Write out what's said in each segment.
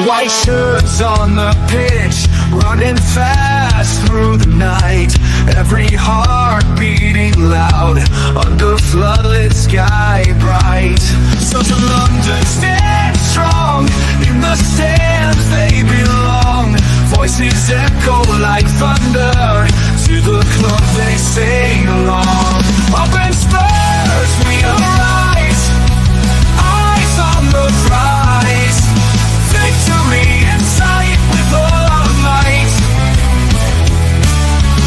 White shirts on the pitch, running fast through the night. Every heart beating loud under floodlit sky bright. So to London, stand strong, in the stands they belong. Voices echo like thunder, to the club they sing along. Up in Spurs we arise, eyes on the prize. Victory in sight with all our might.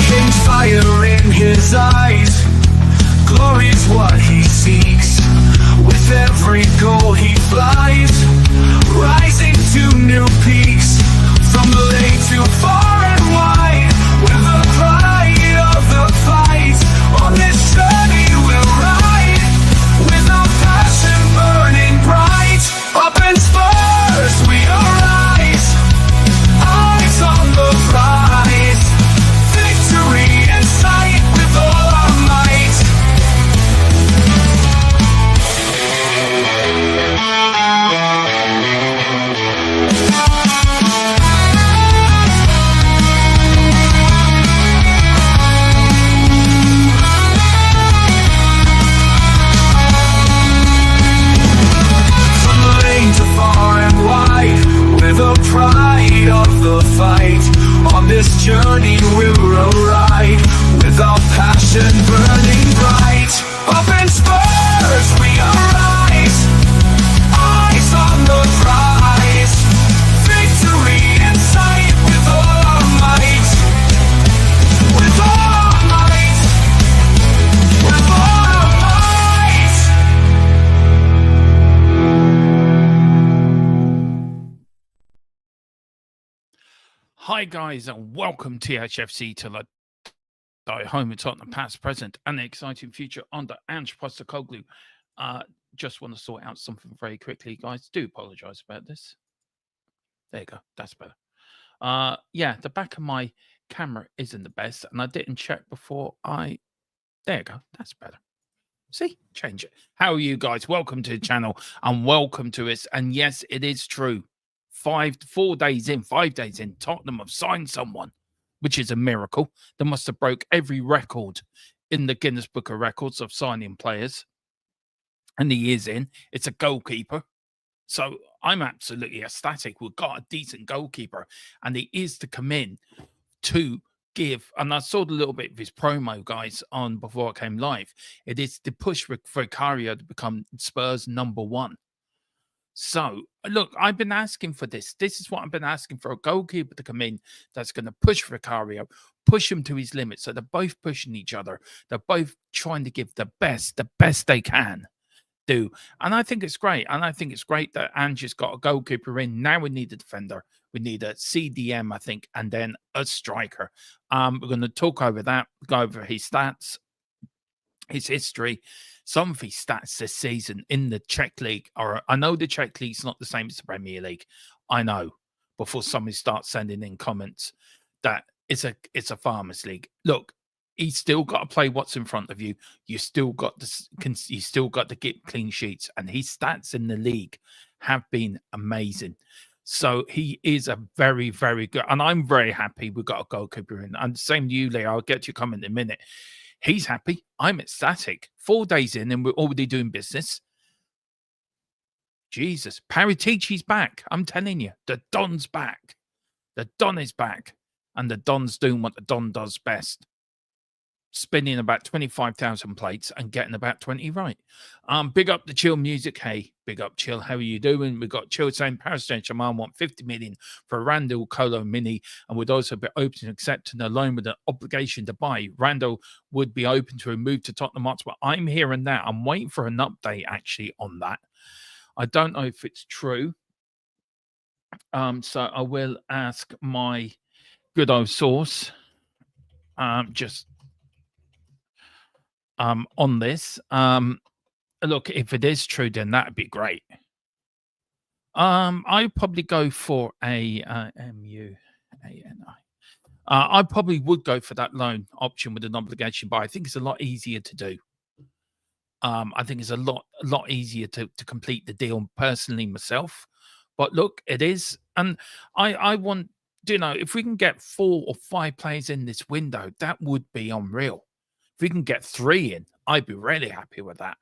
King's fire in his eyes, glory's what he seeks. With every goal he flies, rising to new peaks. From the lake to far and wide, with the pride of the fight. On this journey we'll ride, with our passion burning bright. Up in Spurs we arise, eyes on the prize. Victory in sight with all our might. The pride of the fight. On this journey we'll ride, with our passion burning bright. Up in Spurs we arise, eyes on the prize. Victory in sight with all our might. With all our might. With all our might. Hi guys, and welcome THFC to the home of Tottenham past, present, and the exciting future under Ange Postecoglou. Just want to sort out something very quickly, guys. Do apologise about this. There you go, that's better. Yeah, the back of my camera isn't the best, and I didn't check before there you go, that's better. See, change it. How are you guys? Welcome to the channel, and welcome to us. And yes, it is true. 5 days in, Tottenham have signed someone, which is a miracle. They must have broke every record in the Guinness Book of Records of signing players. And he is in. It's a goalkeeper. So I'm absolutely ecstatic. We've got a decent goalkeeper, and he is to come in to give, and I saw a little bit of his promo, guys, on before I came live. It is to push for Vicario to become Spurs #1. So, look, I've been asking for this. This is what I've been asking for, a goalkeeper to come in that's going to push Vicario, push him to his limit. So they're both pushing each other. They're both trying to give the best they can do. And I think it's great. And I think it's great that Ange's got a goalkeeper in. Now we need a defender. We need a CDM, I think, and then a striker. We're going to talk over that, go over his stats, his history, some of his stats this season in the Czech League. Or I know the Czech League's not the same as the Premier League. I know. Before somebody starts sending in comments that it's a farmers league. Look, he's still got to play what's in front of you. You still got to get clean sheets, and his stats in the league have been amazing. So he is a very, very good, and I'm very happy we got a goalkeeper in. And same to you, Leo. I'll get to your comment in a minute. He's happy. I'm ecstatic. 4 days in, and we're already doing business. Jesus. Paritici's back. I'm telling you. The Don's back. The Don is back. And the Don's doing what the Don does best. Spinning about 25,000 plates and getting about 20 right. Big up the Chill Music. Hey, big up Chill. How are you doing? We've got Chill saying Paris Saint-Germain want 50 million for Randall Colo Mini and would also be open to accepting a loan with an obligation to buy. Randall would be open to a move to Tottenham Hotspur. I'm hearing that. I'm waiting for an update actually on that. I don't know if it's true. So I will ask my good old source on this. Look, if it is true, then that'd be great. I'd probably go for a MUANI. I probably would go for that loan option with an obligation buy. I think it's a lot easier to do. I think it's a lot easier to complete the deal personally myself. But look, it is And I want, if we can get 4 or 5 players in this window, that would be unreal. If we can get 3 in, I'd be really happy with that.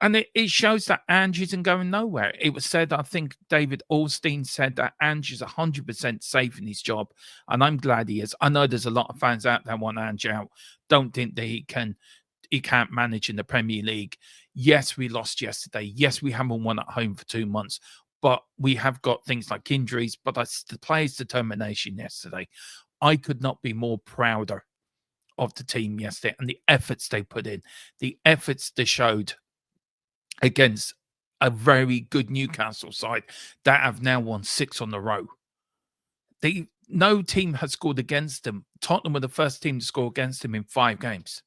And it shows that Ange isn't going nowhere. It was said, I think David Alstein said that Ange is 100% safe in his job. And I'm glad he is. I know there's a lot of fans out there want Ange out. Don't think that he can't manage in the Premier League. Yes, we lost yesterday. Yes, we haven't won at home for 2 months. But we have got things like injuries. But that's the players' determination yesterday. I could not be more prouder of the team yesterday and the efforts they put in. The efforts they showed against a very good Newcastle side that have now won 6 on the row. No team has scored against them. Tottenham were the first team to score against them in 5 games.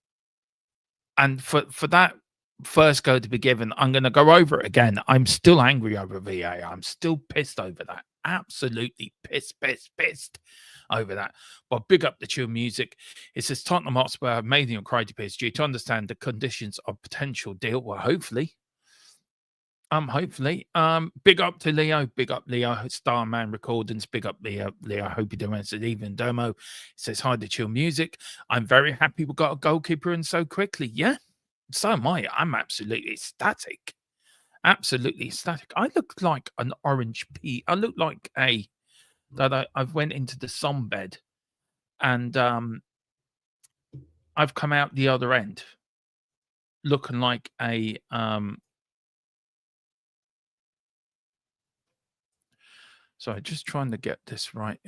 And for that first go to be given, I'm going to go over it again. I'm still angry over VAR. I'm still pissed over that. Absolutely pissed over that. But big up the chill music. It says Tottenham Hotspur have made him cry to PSG to understand the conditions of potential deal. Well, hopefully. Big up to Leo. Big up Leo. Starman Recordings. Big up Leo. Leo, I hope you're doing it. Even Domo. It says hi to chill music. I'm very happy we got a goalkeeper in so quickly. Yeah, so am I. I'm absolutely ecstatic. Absolutely ecstatic. I look like an orange pea. I look like I've went into the sunbed and I've come out the other end looking like a sorry, just trying to get this right.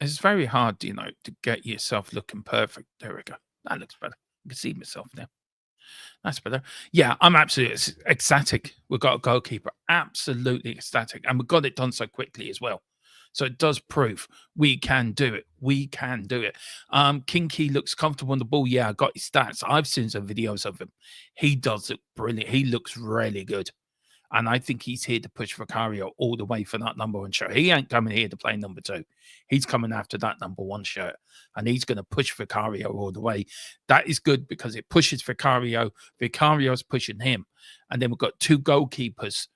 It's very hard, to get yourself looking perfect. There we go. That looks better. I can see myself now. That's better. Yeah, I'm absolutely ecstatic. We've got a goalkeeper. Absolutely ecstatic. And we got it done so quickly as well. So it does prove we can do it. We can do it. Kinsky looks comfortable on the ball. Yeah, I got his stats. I've seen some videos of him. He does look brilliant. He looks really good. And I think he's here to push Vicario all the way for that number 1 shirt. He ain't coming here to play number 2. He's coming after that number 1 shirt. And he's going to push Vicario all the way. That is good because it pushes Vicario. Vicario's pushing him. And then we've got 2 goalkeepers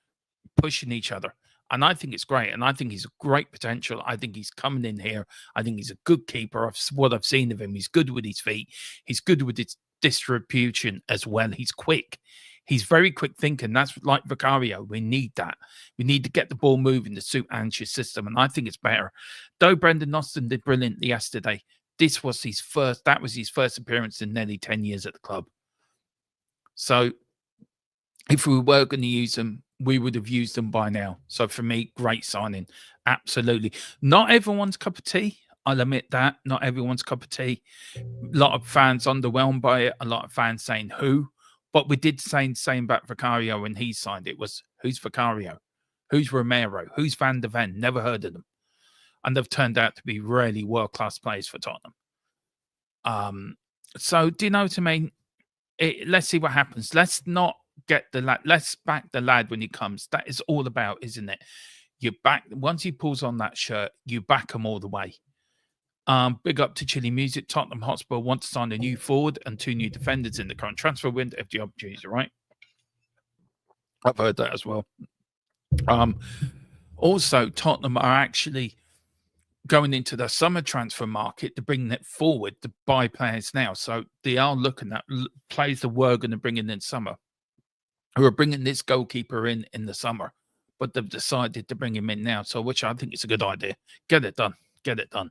pushing each other. And I think it's great. And I think he's a great potential. I think he's coming in here. I think he's a good keeper. What I've seen of him, he's good with his feet. He's good with his distribution as well. He's quick. He's very quick thinking. That's like Vicario. We need that. We need to get the ball moving to suit Ange's system. And I think it's better. Though Brendan Austin did brilliantly yesterday, that was his first appearance in nearly 10 years at the club. So if we were going to use them, we would have used them by now. So for me, great signing. Absolutely. Not everyone's cup of tea. I'll admit that. Not everyone's cup of tea. A lot of fans underwhelmed by it. A lot of fans saying who. But we did say the same about Vicario when he signed it. Was who's Vicario? Who's Romero? Who's Van de Ven? Never heard of them. And they've turned out to be really world-class players for Tottenham. So do you know what I mean? Let's see what happens. Let's not get the lad. Let's back the lad when he comes. That is all about, isn't it? You back once he pulls on that shirt, you back him all the way. Big up to Chili Music. Tottenham Hotspur want to sign a new forward and 2 new defenders in the current transfer window if the opportunities are right. I've heard that as well. Also, Tottenham are actually going into the summer transfer market to bring it forward to buy players now. So they are looking at players that were going to bring in summer, who are bringing this goalkeeper in the summer, but they've decided to bring him in now. So, which I think is a good idea. Get it done. Get it done.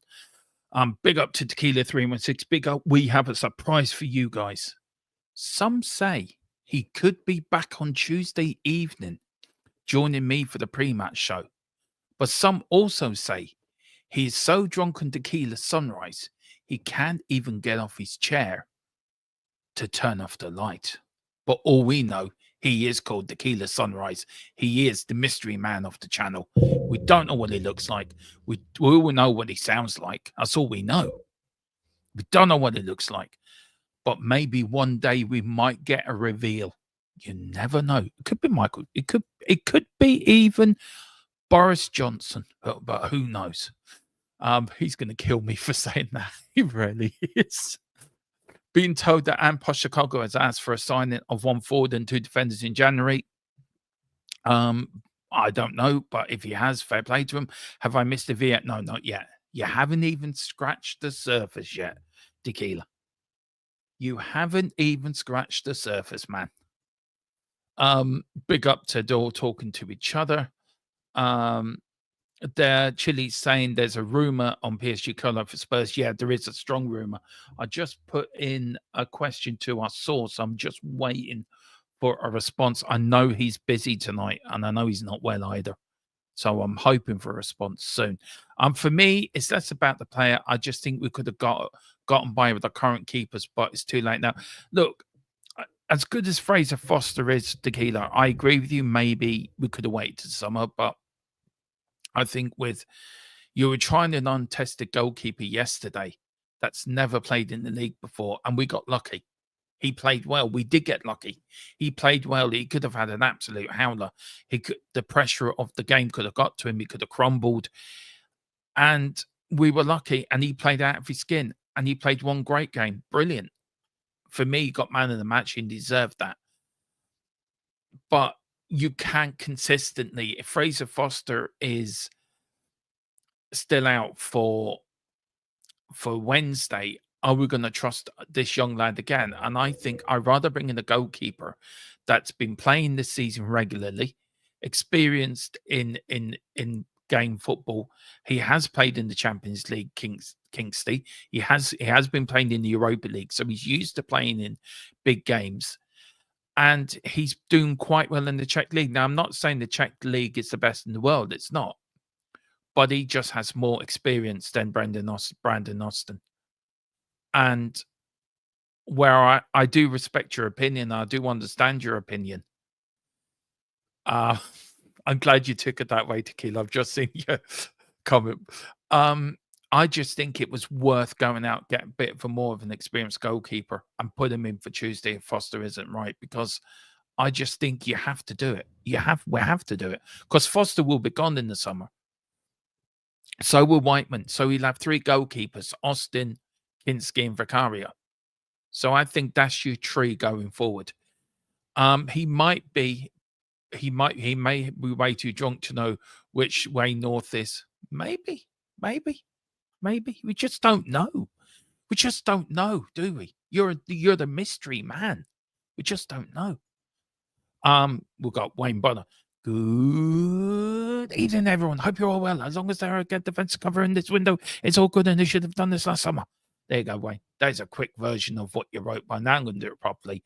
Big up to Tequila 316. Big up. We have a surprise for you guys. Some say he could be back on Tuesday evening, joining me for the pre-match show. But some also say he is so drunk on tequila sunrise, he can't even get off his chair to turn off the light. But all we know, he is called Tequila Sunrise. He is the mystery man of the channel. We don't know what he looks like. We all know what he sounds like. That's all we know. We don't know what he looks like. But maybe one day we might get a reveal. You never know. It could be Michael. It could be even Boris Johnson. But who knows? He's going to kill me for saying that. He really is. Being told that Postecoglou has asked for a signing of 1 forward and 2 defenders in January. I don't know, but if he has, fair play to him. Have I missed a Viet? No, not yet. You haven't even scratched the surface yet, Tequila. You haven't even scratched the surface, man. Big up to all talking to each other. Um, Chile's saying there's a rumor on PSG color for Spurs. Yeah, there is a strong rumor. I just put in a question to our source. I'm just waiting for a response. I know he's busy tonight, and I know he's not well either. So I'm hoping for a response soon. For me, it's less about the player. I just think we could have gotten by with the current keepers, but it's too late now. Look, as good as Fraser Foster is, Tequila, I agree with you. Maybe we could have waited to summer, but I think you were trying an untested goalkeeper yesterday that's never played in the league before, and we got lucky. He played well. We did get lucky. He played well. He could have had an absolute howler. The pressure of the game could have got to him. He could have crumbled. And we were lucky. And he played out of his skin. And he played one great game. Brilliant. For me, he got man of the match and deserved that. But you can't consistently. If Fraser Foster is still out for Wednesday, are we going to trust this young lad again? And I think I'd rather bring in a goalkeeper that's been playing this season regularly, experienced in game football. He has played in the Champions League, Kinsky. He has been playing in the Europa League, so he's used to playing in big games. And he's doing quite well in the Czech League. Now, I'm not saying the Czech League is the best in the world. It's not. But he just has more experience than Brandon Austin. And where I do respect your opinion, I do understand your opinion. I'm glad you took it that way, Tequila. I've just seen your comment. I just think it was worth going out, get a bit for more of an experienced goalkeeper and put him in for Tuesday if Foster isn't right, because I just think you have to do it. We have to do it because Foster will be gone in the summer. So will Whiteman. So he'll have 3 goalkeepers, Austin, Kinsky, and Vicario. So I think that's your tree going forward. He may be way too drunk to know which way north is. Maybe. We just don't know. We just don't know, do we? You're the mystery man. We just don't know. We've got Wayne Bonner. Good evening, everyone. Hope you're all well. As long as there are good defensive cover in this window, it's all good, and they should have done this last summer. There you go, Wayne. There's a quick version of what you wrote by now. I'm going to do it properly.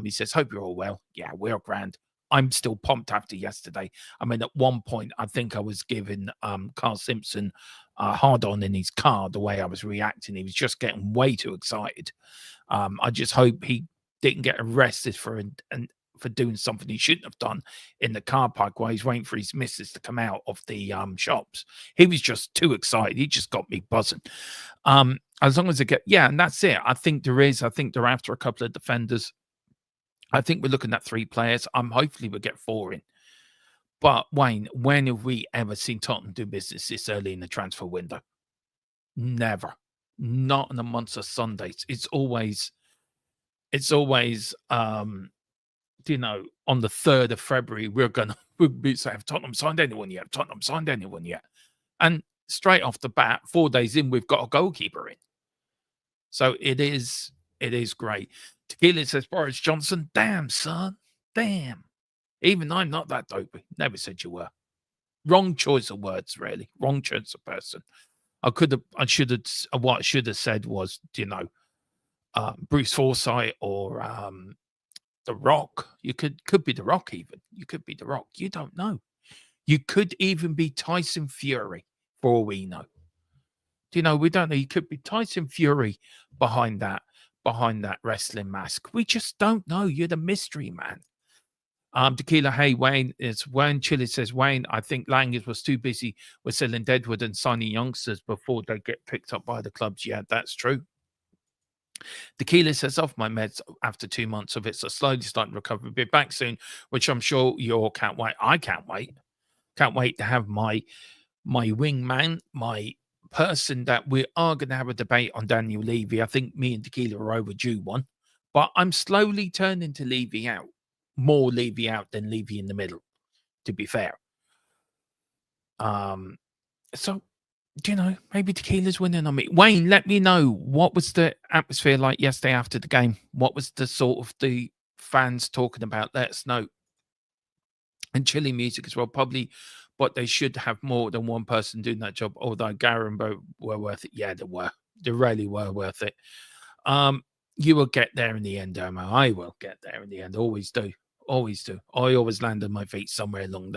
He says, hope you're all well. Yeah, we're grand. I'm still pumped after yesterday. I mean, at one point, I think I was giving Carl Simpson hard on in his car, the way I was reacting. He was just getting way too excited. I just hope he didn't get arrested for doing something he shouldn't have done in the car park while he's waiting for his missus to come out of the shops. He was just too excited. He just got me buzzing. As long as they get, and that's it. I think they're after a couple of defenders. I think we're looking at 3 players. Hopefully we'll get 4 in. But Wayne, when have we ever seen Tottenham do business this early in the transfer window? Never. Not in a month of Sundays. It's always on the 3rd of February, we'll be saying, have Tottenham signed anyone yet? Tottenham signed anyone yet? And straight off the bat, 4 days in, we've got a goalkeeper in. So it is great. Tequila says, Boris Johnson, damn, son. Damn. Even I'm not that dopey. Never said you were. Wrong choice of words, really. Wrong choice of person. What I should have said was, Bruce Forsyth or The Rock. You could be The Rock even. You could be The Rock. You don't know. You could even be Tyson Fury, for all we know. We don't know. You could be Tyson Fury behind that wrestling mask. We just don't know. You're the mystery man. Tequila, hey, Wayne, it's Wayne Chili says, Wayne, I think Langes was too busy with selling Deadwood and signing youngsters before they get picked up by the clubs. Yeah, that's true. Tequila says, off my meds after 2 months of it, so slowly starting to recover. Be back soon, which I'm sure you all can't wait. I can't wait. Can't wait to have my wingman, my person that we are going to have a debate on Daniel Levy. I think me and Tequila are overdue one, but I'm slowly turning to Levy out. More Levy out than Levy in the middle. to be fair. So, maybe tequila's winning on me. Wayne, let me know, what was the atmosphere like yesterday after the game? What was the sort of the fans talking about? Let us know. And chilling music as well, probably. But they should have more than one person doing that job. Although Gary and Bo were worth it. Yeah, they were. They really were worth it. You will get there in the end, Domo. I will get there in the end. Always do. Always do. I always land on my feet somewhere along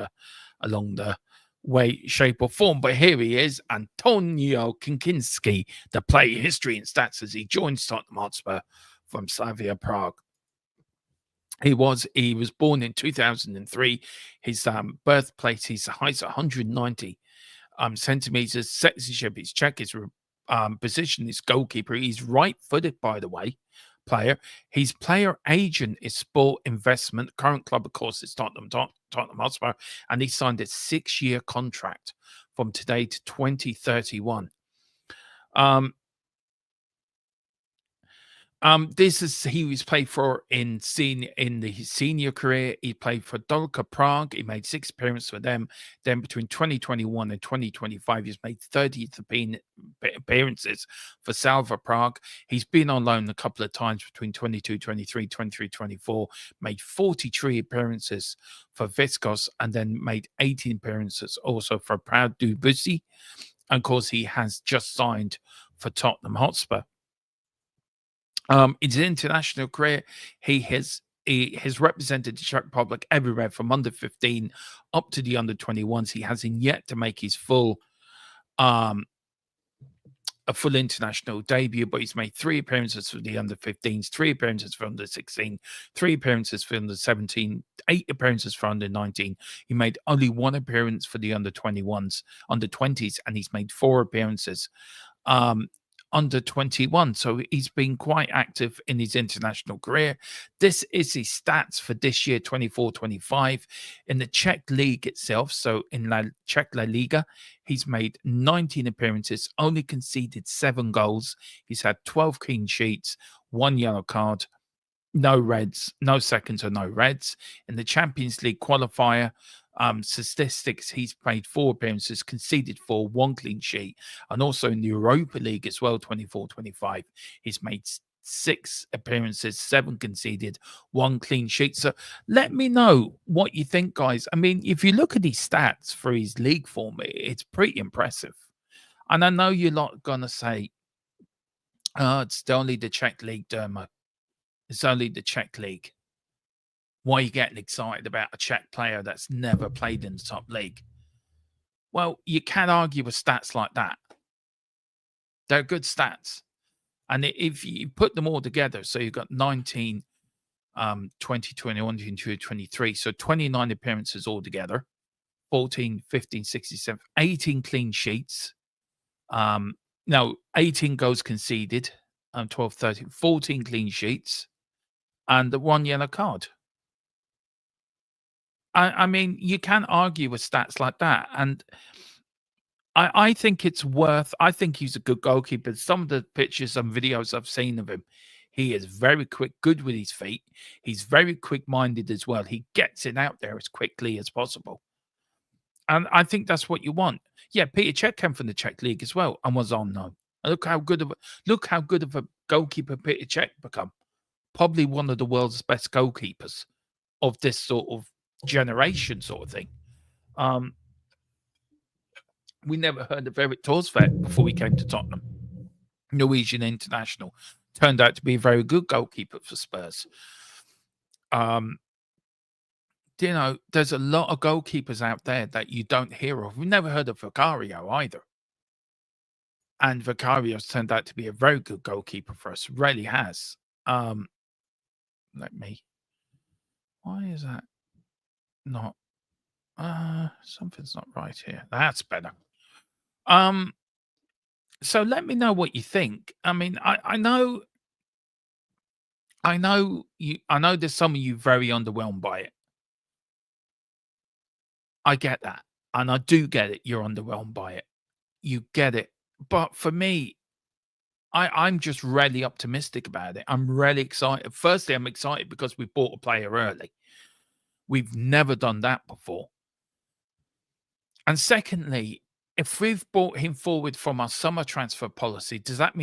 the way, shape, or form. But here he is, Antonio Kinsky, the play history and stats as he joins Tottenham Hotspur from Slavia Prague. He was born in 2003. His birthplace, his height's 190 centimeters. Citizenship is Czech. His position is goalkeeper. He's right-footed, by the way, player. His player agent is Sport Investment. Current club, of course, is Tottenham Hotspur, and he signed a 6-year contract from today to 2031. He was played for his senior career. He played for Dolka Prague. He made 6 appearances for them. Then between 2021 and 2025, he's made 30 appearances for Salva Prague. He's been on loan a couple of times between 22-23, 23-24, made 43 appearances for Viscos, and then made 18 appearances also for Proud Debussy. And of course, he has just signed for Tottenham Hotspur. In his international career, he has represented the Czech Republic everywhere from under 15 up to the under 21s. He hasn't yet to make his full international debut, but he's made 3 appearances for the under 15s, 3 appearances for under 16, 3 appearances for under 17, 8 appearances for under 19. He made only 1 appearance for the under 21s, under 20s, and he's made 4 appearances under 21. So he's been quite active in his international career. This is his stats for this year, 24-25. In the Czech League itself, so in Czech La Liga, he's made 19 appearances, only conceded 7 goals. He's had 12 clean sheets, 1 yellow card, no reds, no seconds or no reds. In the Champions League qualifier, statistics, he's played 4 appearances, conceded 4, 1 clean sheet, and also in the Europa League as well, 24-25, he's made 6 appearances, 7 conceded, 1 clean sheet. So let me know what you think, guys. I mean, if you look at his stats for his league form, it's pretty impressive. And I know you're not gonna say, it's only the Czech League, Dermo. It's only the Czech League. Why are you getting excited about a Czech player that's never played in the top league? Well, you can argue with stats like that. They're good stats. And if you put them all together, so you've got 19, 20, 21, 22, 23, so 29 appearances altogether, 14, 15, 16, 17, 18 clean sheets. 18 goals conceded, 12, 13, 14 clean sheets, and the 1 yellow card. I mean, you can argue with stats like that, and I think it's worth. I think he's a good goalkeeper. Some of the pictures and videos I've seen of him, he is very quick, good with his feet. He's very quick-minded as well. He gets it out there as quickly as possible, and I think that's what you want. Yeah, Peter Cech came from the Czech League as well and was unknown. And look how good of a goalkeeper Peter Cech become. Probably one of the world's best goalkeepers of this sort of generation, sort of thing. We never heard of Eric Torsvett before he came to Tottenham. Norwegian international. Turned out to be a very good goalkeeper for Spurs. There's a lot of goalkeepers out there that you don't hear of. We've never heard of Vicario either. And Vicario's turned out to be a very good goalkeeper for us. Really has. Why is that not? Something's not right here. That's better. So let me know what you think. I mean, I know there's some of you very underwhelmed by it. I get that. And I do get it. You're underwhelmed by it. You get it. But for me, I'm just really optimistic about it. I'm really excited. Firstly, I'm excited because we bought a player early. We've never done that before. And secondly, if we've brought him forward from our summer transfer policy, does that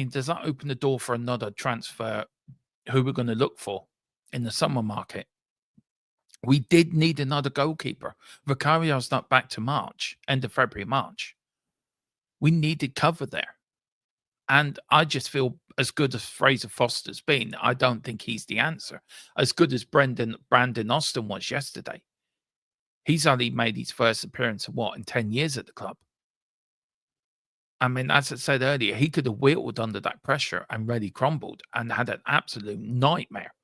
open the door for another transfer who we're going to look for in the summer market? We did need another goalkeeper. Vicario's not back to March, end of February, March. We needed cover there. And I just feel as good as Fraser Foster's been, I don't think he's the answer. As good as Brandon Austin was yesterday. He's only made his first appearance in 10 years at the club. I mean, as I said earlier, he could have whittled under that pressure and really crumbled and had an absolute nightmare.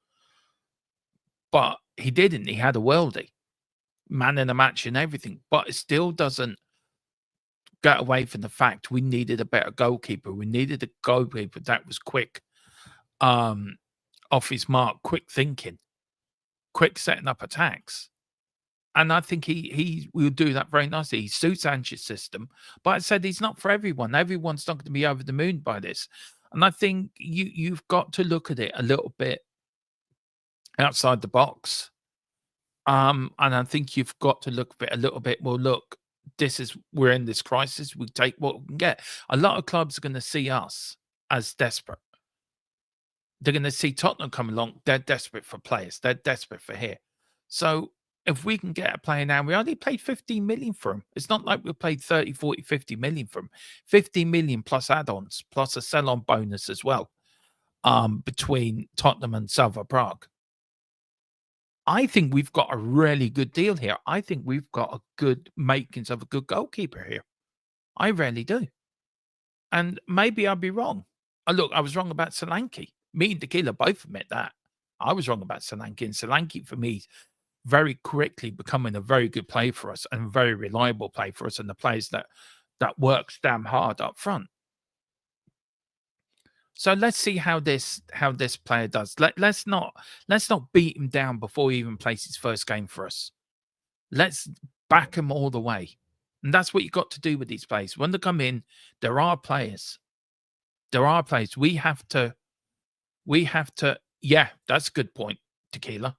But he didn't. He had a worldie, man in the match and everything. But it still doesn't get away from the fact we needed a better goalkeeper. We needed a goalkeeper that was quick, off his mark, quick thinking, quick setting up attacks. And I think he will do that very nicely. He suits Ange's system. But I said he's not for everyone. Everyone's not going to be over the moon by this. And I think you've got to look at it a little bit outside the box. And I think you've got to look at it a little bit, well, look, we're in this crisis. We take what we can get. A lot of clubs are going to see us as desperate. They're going to see Tottenham come along. They're desperate for players. They're desperate for here. So if we can get a player now, we only paid 15 million for him. It's not like we paid 30, 40, 50 million for him. 15 million plus add-ons, plus a sell-on bonus as well, between Tottenham and Salva Prague. I think we've got a really good deal here. I think we've got a good makings of a good goalkeeper here. I really do. And maybe I'll be wrong. Look, I was wrong about Solanke. Me and Tequila both admit that. I was wrong about Solanke. And Solanke, for me, very quickly becoming a very good player for us and a very reliable player for us, and the players that works damn hard up front. So let's see how this player does. Let's not beat him down before he even plays his first game for us. Let's back him all the way. And that's what you've got to do with these players. When they come in, there are players. We have to, yeah, that's a good point, Tequila.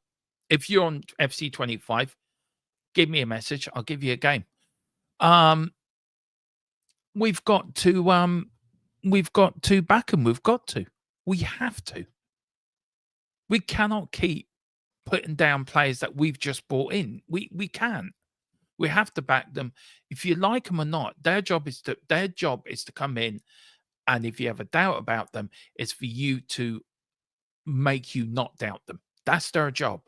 If you're on FC 25, give me a message. I'll give you a game. We've got to back him. We have to. We cannot keep putting down players that we've just brought in. We can't. We have to back them. If you like them or not, their job is to come in, and if you have a doubt about them, it's for you to make you not doubt them. That's their job.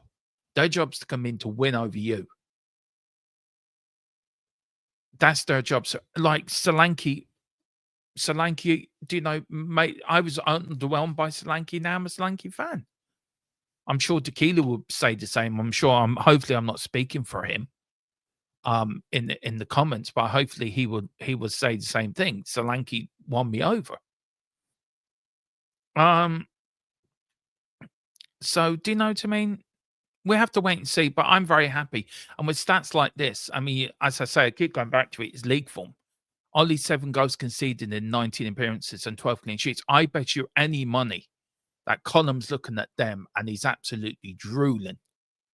Their job's to come in to win over you. That's their job. So, like Solanke, do you know, mate, I was underwhelmed by Solanke. Now I'm a Solanke fan. I'm sure Tequila would say the same. Hopefully I'm not speaking for him in the comments, but hopefully he would say the same thing. Solanke won me over. So do you know what I mean? We have to wait and see, but I'm very happy. And with stats like this, I mean, as I say, I keep going back to it, it's league form. Only 7 goals conceded in 19 appearances and 12 clean sheets. I bet you any money that Colum's looking at them and he's absolutely drooling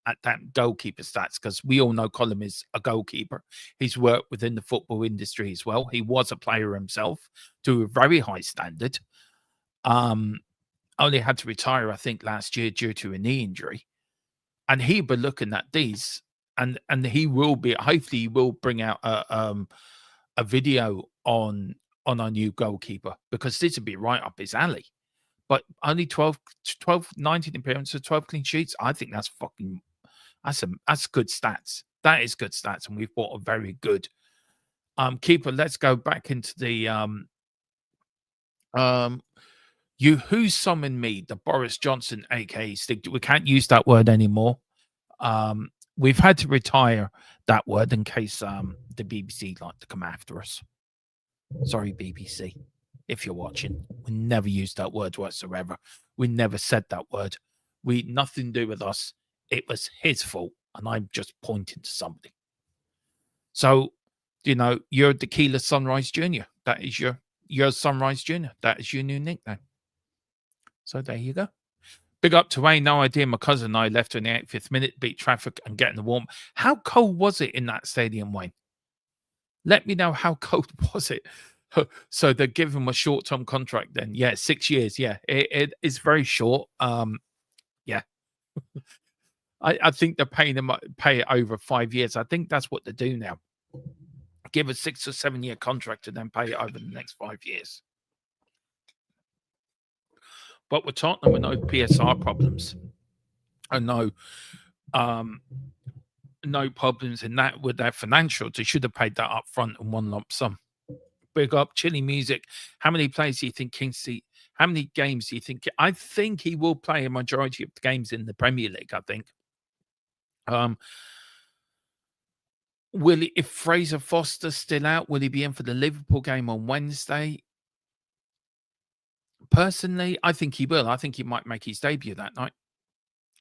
at that goalkeeper stats, because we all know Colum is a goalkeeper. He's worked within the football industry as well. He was a player himself to a very high standard. Only had to retire, I think, last year due to a knee injury. And he'll be looking at these, and he will be, hopefully he will bring out a video on our new goalkeeper, because this would be right up his alley. But only 19 appearances, 12 clean sheets. I think that's that's good stats. That is good stats, and we've bought a very good keeper. Let's go back into the who summoned me, the Boris Johnson, aka Stig. We can't use that word anymore. We've had to retire that word in case the BBC like to come after us. Sorry, BBC, if you're watching. We never used that word whatsoever. We never said that word. Nothing to do with us. It was his fault, and I'm just pointing to somebody. So, you know, you're Tequila Sunrise Jr. That is your Sunrise Jr. That is your new nickname. So there you go. Big up to Wayne. No idea. My cousin and I left in the 85th minute, beat traffic and getting the warm. How cold was it in that stadium, Wayne? Let me know how cold was it. So they give him a short-term contract then. Yeah, 6 years. Yeah, it is very short. Yeah. I think they're paying him pay it over 5 years. I think that's what they do now. Give a 6 or 7 year contract and then pay it over the next 5 years. But with Tottenham with no PSR problems and no problems in that with their financials, they should have paid that up front in one lump sum. Big up, Chilly Music. How many players do you think Kinsky? How many games do you think? I think he will play a majority of the games in the Premier League. I think. Will he, if Fraser Foster's still out, will he be in for the Liverpool game on Wednesday? Personally, I think he will. I think he might make his debut that night.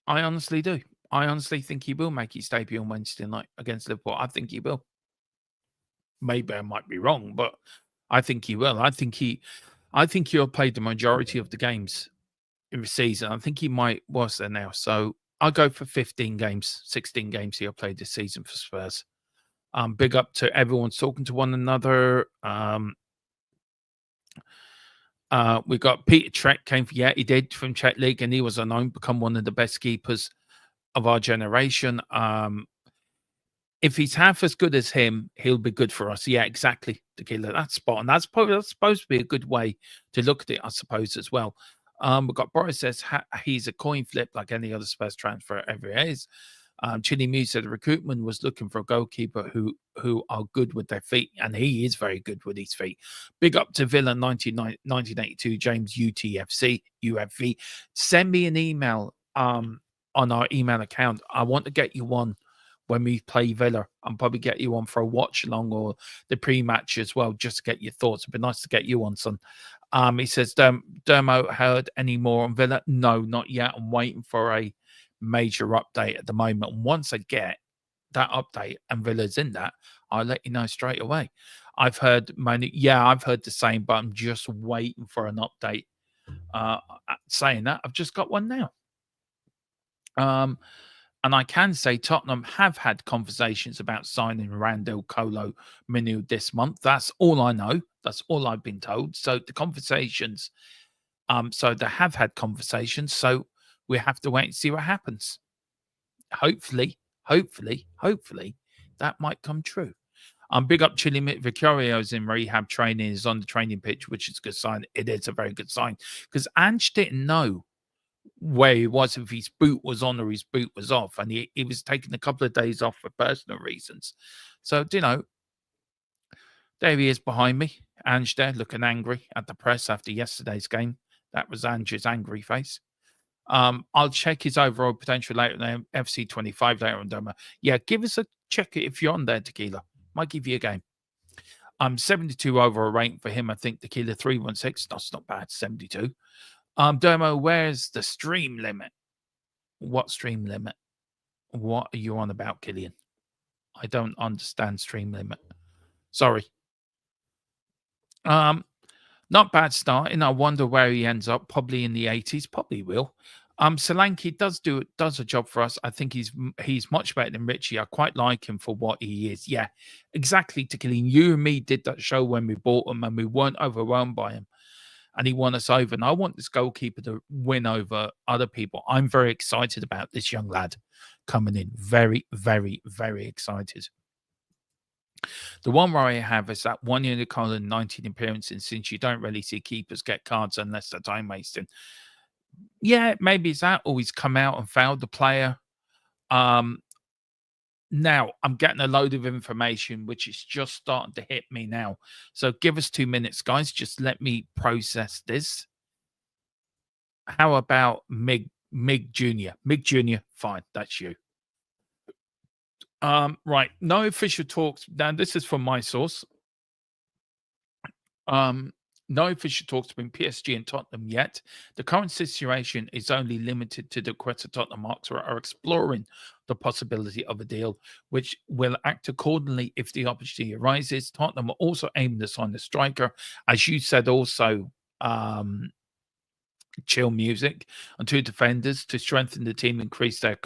I honestly do. I honestly think he will make his debut on Wednesday night against Liverpool. I think he will. Maybe I might be wrong, but I think he will. I think he'll play the majority of the games in the season. I think he might. What's there now? So I'll go for 15 games, 16 games he'll play this season for Spurs. Big up to everyone's talking to one another. We got Peter Trek came for, he did, from Czech League, and he was unknown, become one of the best keepers of our generation. If he's half as good as him, he'll be good for us. Yeah, exactly, Tequila. That's spot on. That's supposed to be a good way to look at it, I suppose, as well. We've got Boris says he's a coin flip like any other Spurs transfer ever is. Chili Muse said the recruitment was looking for a goalkeeper who are good with their feet, and he is very good with his feet. Big up to Villa 1982, James UTFC, UFV. Send me an email on our email account. I want to get you on when we play Villa. I'll probably get you on for a watch along or the pre-match as well, just to get your thoughts. It'd be nice to get you on, son. He says, Dermo heard any more on Villa? No, not yet. I'm waiting for a major update at the moment. And once I get that update and Villa's in that, I'll let you know straight away. I've heard I've heard the same, but I'm just waiting for an update. Saying that, I've just got one now. And I can say Tottenham have had conversations about signing Randall Kolo Minu this month. That's all I know. That's all I've been told. So the conversations, so they have had conversations. So we have to wait and see what happens. Hopefully, that might come true. Big up Chili Vicurio's in rehab training, is on the training pitch, which is a good sign. It is a very good sign because Ange didn't know where he was, if his boot was on or his boot was off, and he was taking a couple of days off for personal reasons. So, there he is behind me, Ange there, looking angry at the press after yesterday's game. That was Ange's angry face. I'll check his overall potential later on FC 25 later on, Doma. Yeah, give us a check if you're on there, Tequila. Might give you a game. 72 overall rating for him, I think. Tequila 316. That's not bad. 72. Dermo, where's the stream limit? What stream limit? What are you on about, Killian? I don't understand stream limit. Sorry. Not bad starting. I wonder where he ends up. Probably in the 80s. Probably will. Solanke does a job for us. I think he's much better than Richie. I quite like him for what he is. Yeah, exactly. Killian, you and me did that show when we bought him, and we weren't overwhelmed by him. And he won us over. And I want this goalkeeper to win over other people. I'm very excited about this young lad coming in. Very, very, very excited. The one worry I have is that 1 year Colin, 19 appearances, since you don't really see keepers get cards unless they're time wasting. Yeah, maybe it's that, or he's come out and fouled the player. Now, I'm getting a load of information, which is just starting to hit me now. So give us 2 minutes, guys. Just let me process this. How about Mig Jr.? Mig Jr., fine. That's you. Right. No official talks. Now, this is from my source. No official talks between PSG and Tottenham yet. The current situation is only limited to the Quetta Tottenham Marks who are exploring the possibility of a deal, which will act accordingly if the opportunity arises. Tottenham are also aiming to sign a striker, as you said, also Chill Music, and 2 defenders to strengthen the team, increase their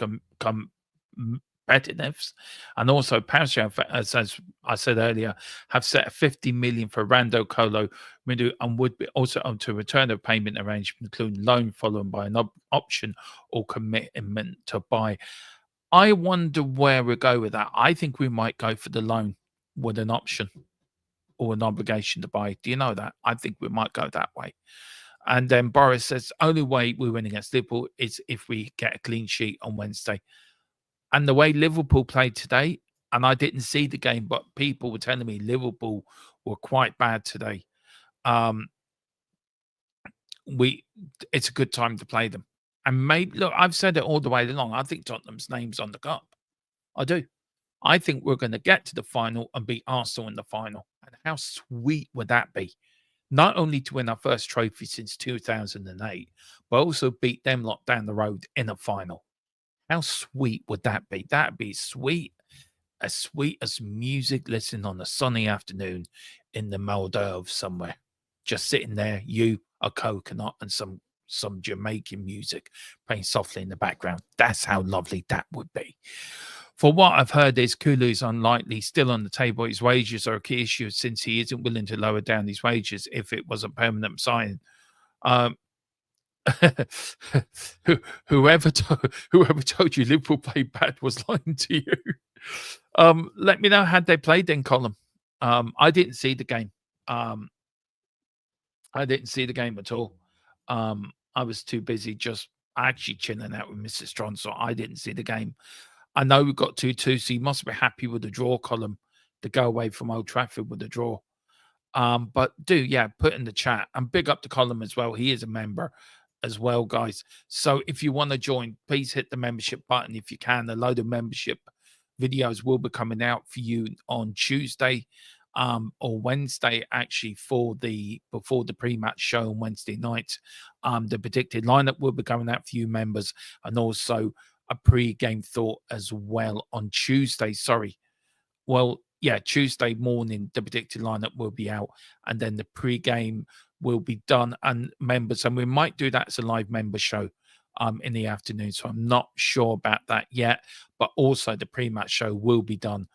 competitiveness. And also, Pascal, as I said earlier, have set a 50 million for Rando Colo Midu and would be also on to return of payment arrangement, including loan followed by an option or commitment to buy. I wonder where we go with that. I think we might go for the loan with an option or an obligation to buy. Do you know that? I think we might go that way. And then Boris says, only way we win against Liverpool is if we get a clean sheet on Wednesday. And the way Liverpool played today, and I didn't see the game, but people were telling me Liverpool were quite bad today. It's a good time to play them. And maybe, look, I've said it all the way along. I think Tottenham's name's on the cup. I do. I think we're going to get to the final and beat Arsenal in the final. And how sweet would that be? Not only to win our first trophy since 2008, but also beat them lot down the road in a final. How sweet would that be? That'd be sweet as music listening on a sunny afternoon in the Maldives somewhere. Just sitting there, you, a coconut, and some Jamaican music playing softly in the background. That's how lovely that would be. For what I've heard is Kulu's unlikely still on the table. His wages are a key issue since he isn't willing to lower down his wages if it was a permanent signing. Whoever told you Liverpool played bad was lying to you. Let me know how they played then, Colin. I didn't see the game. I didn't see the game at all. I was too busy just actually chilling out with Mrs. Strong, so I didn't see the game. I know we got 2-2, so you must be happy with the draw, Colin, to go away from Old Trafford with the draw. But put in the chat and big up to Colin as well. He is a member as well, guys. So if you want to join, please hit the membership button if you can. A load of membership videos will be coming out for you on Tuesday or Wednesday, actually, before the pre-match show on Wednesday night. The predicted lineup will be coming out for you members, and also a pre-game thought as well on Tuesday. Tuesday morning, the predicted lineup will be out, and then the pre-game will be done. And members, and we might do that as a live member show in the afternoon. So I'm not sure about that yet. But also the pre-match show will be done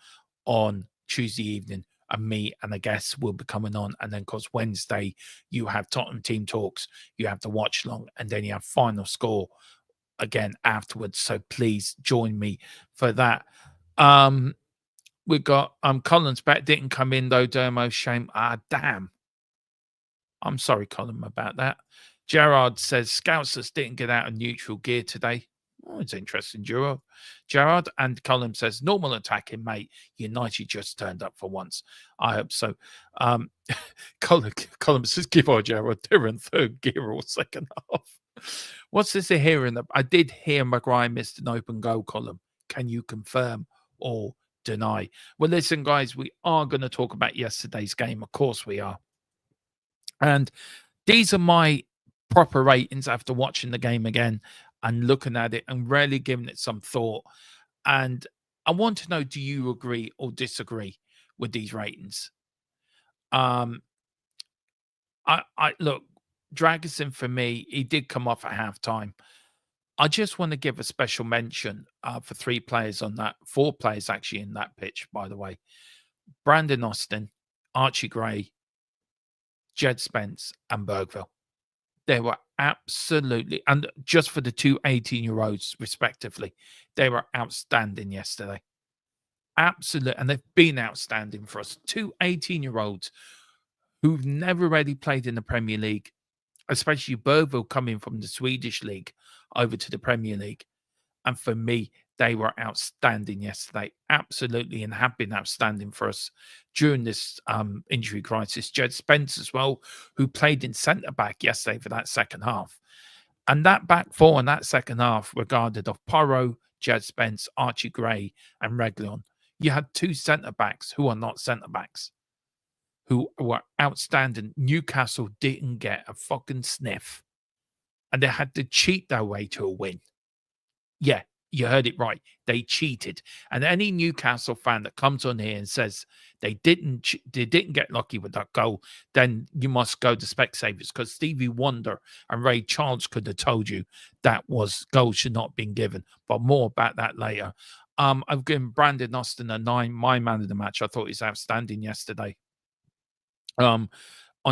on Tuesday evening, and me and a guest will be coming on. And then, of course, Wednesday, you have Tottenham team talks, you have the watch long, and then you have final score again afterwards. So please join me for that. We got Colin's bet didn't come in though, Dermo. Shame. Damn. I'm sorry, Colin, about that. Gerard says Scousers didn't get out of neutral gear today. Oh, it's interesting, Gerard. And Colin says normal attacking, mate. United just turned up for once. I hope so. Colin says give our Gerard. They're in third gear or second half. What's this here? I did hear Maguire missed an open goal, Colin. Can you confirm or deny? Well, listen, guys, we are going to talk about yesterday's game. Of course we are. And these are my proper ratings after watching the game again and looking at it and really giving it some thought. And I want to know, do you agree or disagree with these ratings? I look, Dragosin, for me, he did come off at halftime. I just want to give a special mention for 3 players on that, 4 players actually in that pitch, by the way. Brandon Austin, Archie Gray, Jed Spence, and Bergville. They were absolutely, and just for the 2 18-year-olds, respectively, they were outstanding yesterday. Absolutely. And they've been outstanding for us. 2 18-year-olds who've never really played in the Premier League, especially Bergville coming from the Swedish league over to the Premier League. And for me, they were outstanding yesterday, absolutely, and have been outstanding for us during this injury crisis. Jed Spence as well, who played in centre-back yesterday for that second half. And that back four in that second half regarded of Porro, Jed Spence, Archie Gray, and Reguilon. You had 2 centre-backs who are not centre-backs, who were outstanding. Newcastle didn't get a fucking sniff. And they had to cheat their way to a win. Yeah, you heard it right. They cheated. And any Newcastle fan that comes on here and says they didn't get lucky with that goal, then you must go to Specsavers, because Stevie Wonder and Ray Charles could have told you that goal should not have been given. But more about that later. I've given Brandon Austin a 9, my man of the match. I thought he was outstanding yesterday. On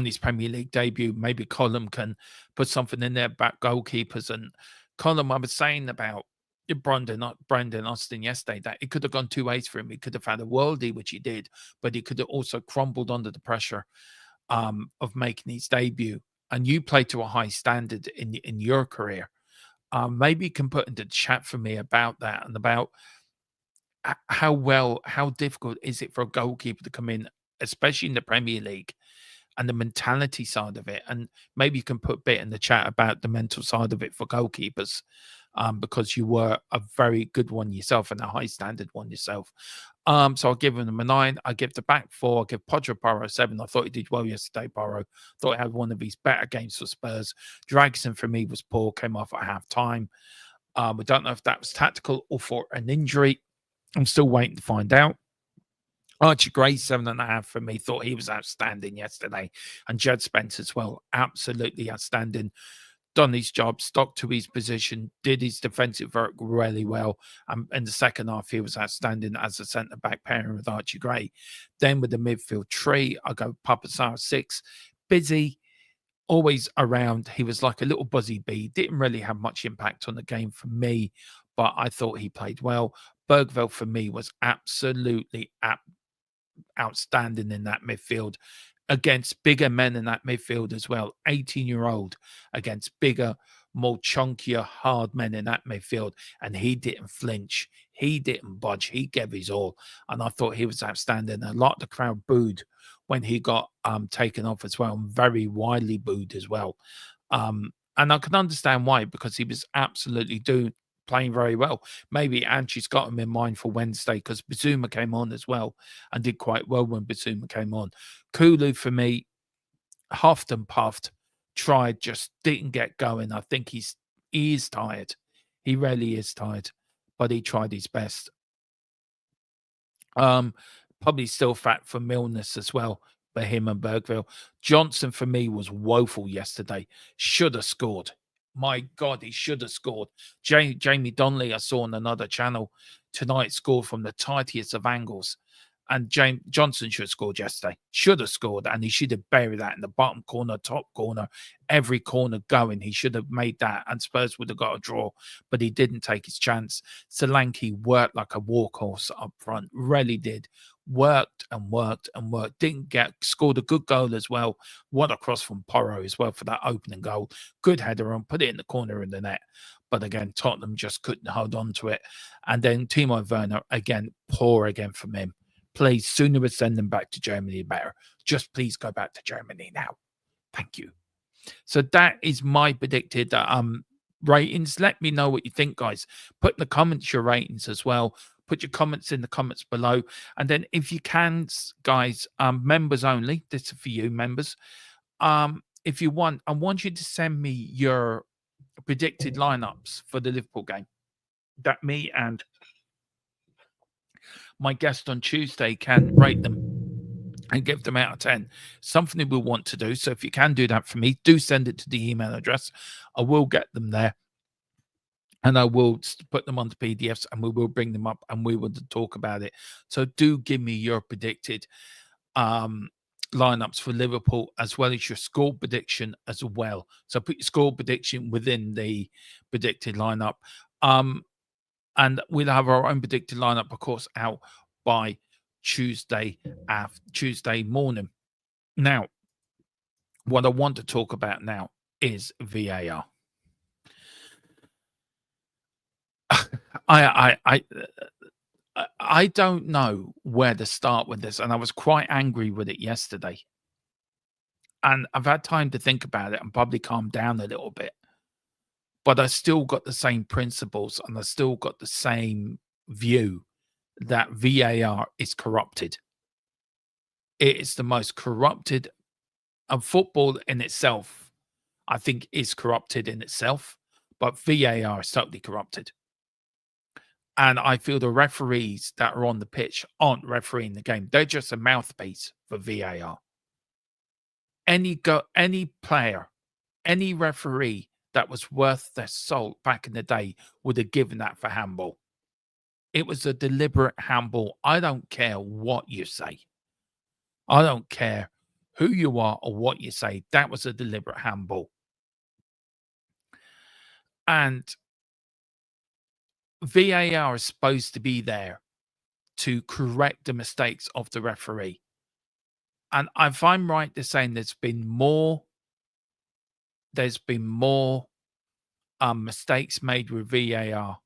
his Premier League debut, maybe Colum can put something in there about goalkeepers. And Colum, I was saying about Brandon Austin yesterday that it could have gone two ways for him. He could have had a worldie, which he did, but he could have also crumbled under the pressure of making his debut. And you play to a high standard in your career. Maybe you can put into the chat for me about that and about how difficult is it for a goalkeeper to come in, especially in the Premier League, and the mentality side of it. And maybe you can put a bit in the chat about the mental side of it for goalkeepers, because you were a very good one yourself and a high standard one yourself. So I'll give him a 9. I give the back 4. I give Podro Porro 7. I thought he did well yesterday, Porro. Thought he had one of his better games for Spurs. Dragson for me was poor, came off at half time. We don't know if that was tactical or for an injury. I'm still waiting to find out. Archie Gray, 7.5 for me. Thought he was outstanding yesterday. And Jed Spence as well. Absolutely outstanding. Done his job, stuck to his position, did his defensive work really well. In the second half, he was outstanding as a centre-back pairing with Archie Gray. Then with the midfield tree, I go Papasar 6. Busy, always around. He was like a little buzzy bee. Didn't really have much impact on the game for me, but I thought he played well. Bergveld for me was absolutely outstanding in that midfield against bigger men in that midfield as well. 18-year-old against bigger, more chunkier, hard men in that midfield. And he didn't flinch. He didn't budge. He gave his all. And I thought he was outstanding. A lot of the crowd booed when he got taken off as well, and very widely booed as well. And I can understand why, because he was absolutely playing very well. Maybe Anchi's got him in mind for Wednesday, because Bazuma came on as well and did quite well when Bazuma came on. Kulu, for me, huffed and puffed, tried, just didn't get going. I think he is tired. He really is tired, but he tried his best. Probably still fat for Milness as well for him and Bergville. Johnson, for me, was woeful yesterday. Should have scored. My God, he should have scored. Jamie Donnelly, I saw on another channel tonight, scored from the tightest of angles. And Johnson should have scored yesterday. Should have scored, and he should have buried that in the bottom corner, top corner, every corner going. He should have made that, and Spurs would have got a draw, but he didn't take his chance. Solanke worked like a workhorse up front, really did. Worked and worked and worked. Scored a good goal as well. What a cross from Porro as well for that opening goal. Good header on, put it in the corner of the net. But again, Tottenham just couldn't hold on to it. And then Timo Werner, again, poor again from him. Please, sooner we send them back to Germany, the better. Just please go back to Germany now. Thank you. So that is my predicted ratings. Let me know what you think, guys. Put in the comments your ratings as well. Put your comments in the comments below. And then if you can, guys, members only. This is for you, members. If you want, I want you to send me your predicted lineups for the Liverpool game. That me and my guest on Tuesday can rate them and give them out of 10. Something we'll want to do. So if you can do that for me, do send it to the email address. I will get them there, and I will put them onto PDFs, and we will bring them up, and we will talk about it. So do give me your predicted lineups for Liverpool, as well as your score prediction as well. So put your score prediction within the predicted lineup. And we'll have our own predicted lineup, of course, out by Tuesday morning. Now, what I want to talk about now is VAR. I don't know where to start with this, and I was quite angry with it yesterday. And I've had time to think about it and probably calm down a little bit. But I still got the same principles, and I still got the same view that VAR is corrupted. It is the most corrupted, and football in itself, I think, is corrupted in itself, but VAR is totally corrupted. And I feel the referees that are on the pitch aren't refereeing the game. They're just a mouthpiece for VAR. Any player, any referee that was worth their salt back in the day would have given that for handball. It was a deliberate handball. I don't care what you say. I don't care who you are or what you say. That was a deliberate handball. And VAR is supposed to be there to correct the mistakes of the referee. And if I'm right to saying there's been more mistakes made with VAR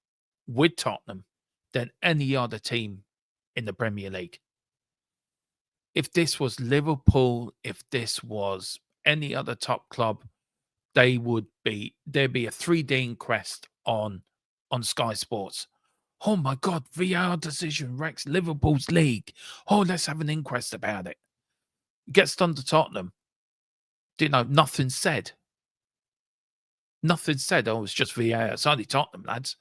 with Tottenham than any other team in the Premier League. If this was Liverpool, if this was any other top club, there'd be a 3D inquest on Sky Sports. Oh my God, VAR decision wrecks Liverpool's league. Oh, let's have an inquest about it. Gets done to Tottenham. Nothing said. Nothing said. Oh, it's just VAR. It's only Tottenham, lads.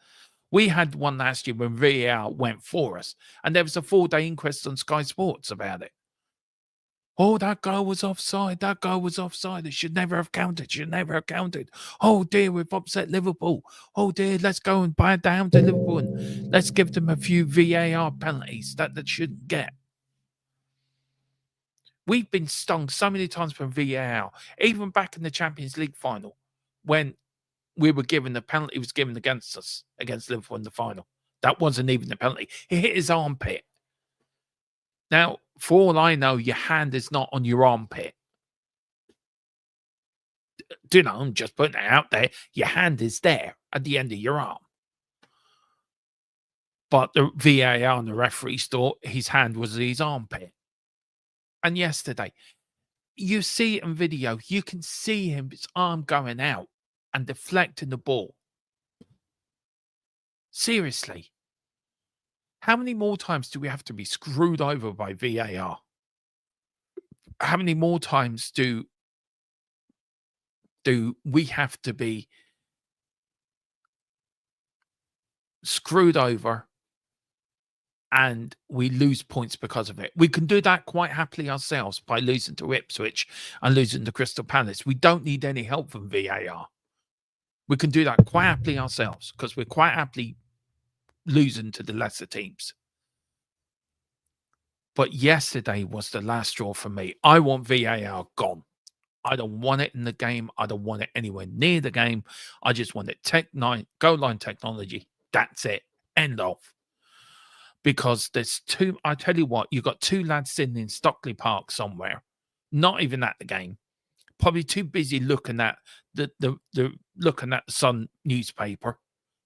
We had one last year when VAR went for us, and there was a 4-day inquest on Sky Sports about it. Oh, that goal was offside. That goal was offside. It should never have counted. Should never have counted. Oh dear, we've upset Liverpool. Oh dear, let's go and buy down to Liverpool and let's give them a few VAR penalties that they shouldn't get. We've been stung so many times from VAR, even back in the Champions League final, when we were given the penalty was given against us, against Liverpool in the final. That wasn't even a penalty. He hit his armpit. Now, for all I know, your hand is not on your armpit. I'm just putting it out there. Your hand is there at the end of your arm. But the VAR and the referees thought his hand was his armpit. And yesterday, you see it in video, you can see his arm going out and deflecting the ball. Seriously. How many more times do we have to be screwed over by VAR? How many more times do we have to be screwed over and we lose points because of it? We can do that quite happily ourselves by losing to Ipswich and losing to Crystal Palace. We don't need any help from VAR. We can do that quite happily ourselves because we're quite happily losing to the lesser teams. But yesterday was the last straw for me. I want VAR gone. I don't want it in the game. I don't want it anywhere near the game. I just want it goal line technology. That's it. End of. Because there's I tell you what, you've got two lads sitting in Stockley Park somewhere, not even at the game, probably too busy looking at the Sun newspaper,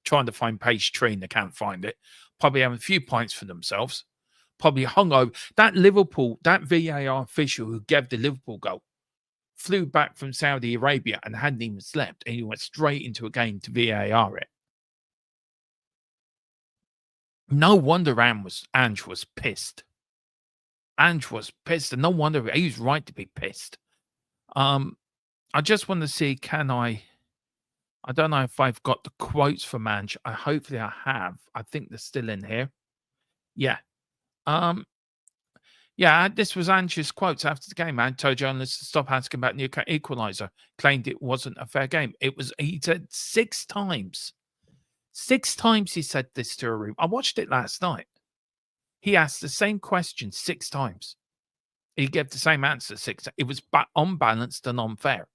trying to find page 3 and they can't find it. Probably having a few pints for themselves. Probably hungover. That VAR official who gave the Liverpool goal flew back from Saudi Arabia and hadn't even slept, and he went straight into a game to VAR it. No wonder Ange was pissed. Ange was pissed, and no wonder he was right to be pissed. I just want to see, I don't know if I've got the quotes from Ange. Hopefully I have. I think they're still in here. Yeah. This was Ange's quotes after the game. I told journalists to stop asking about Newcastle equaliser. Claimed it wasn't a fair game. He said 6 times. 6 times he said this to a room. I watched it last night. He asked the same question 6 times. He gave the same answer 6 times. It was unbalanced and unfair.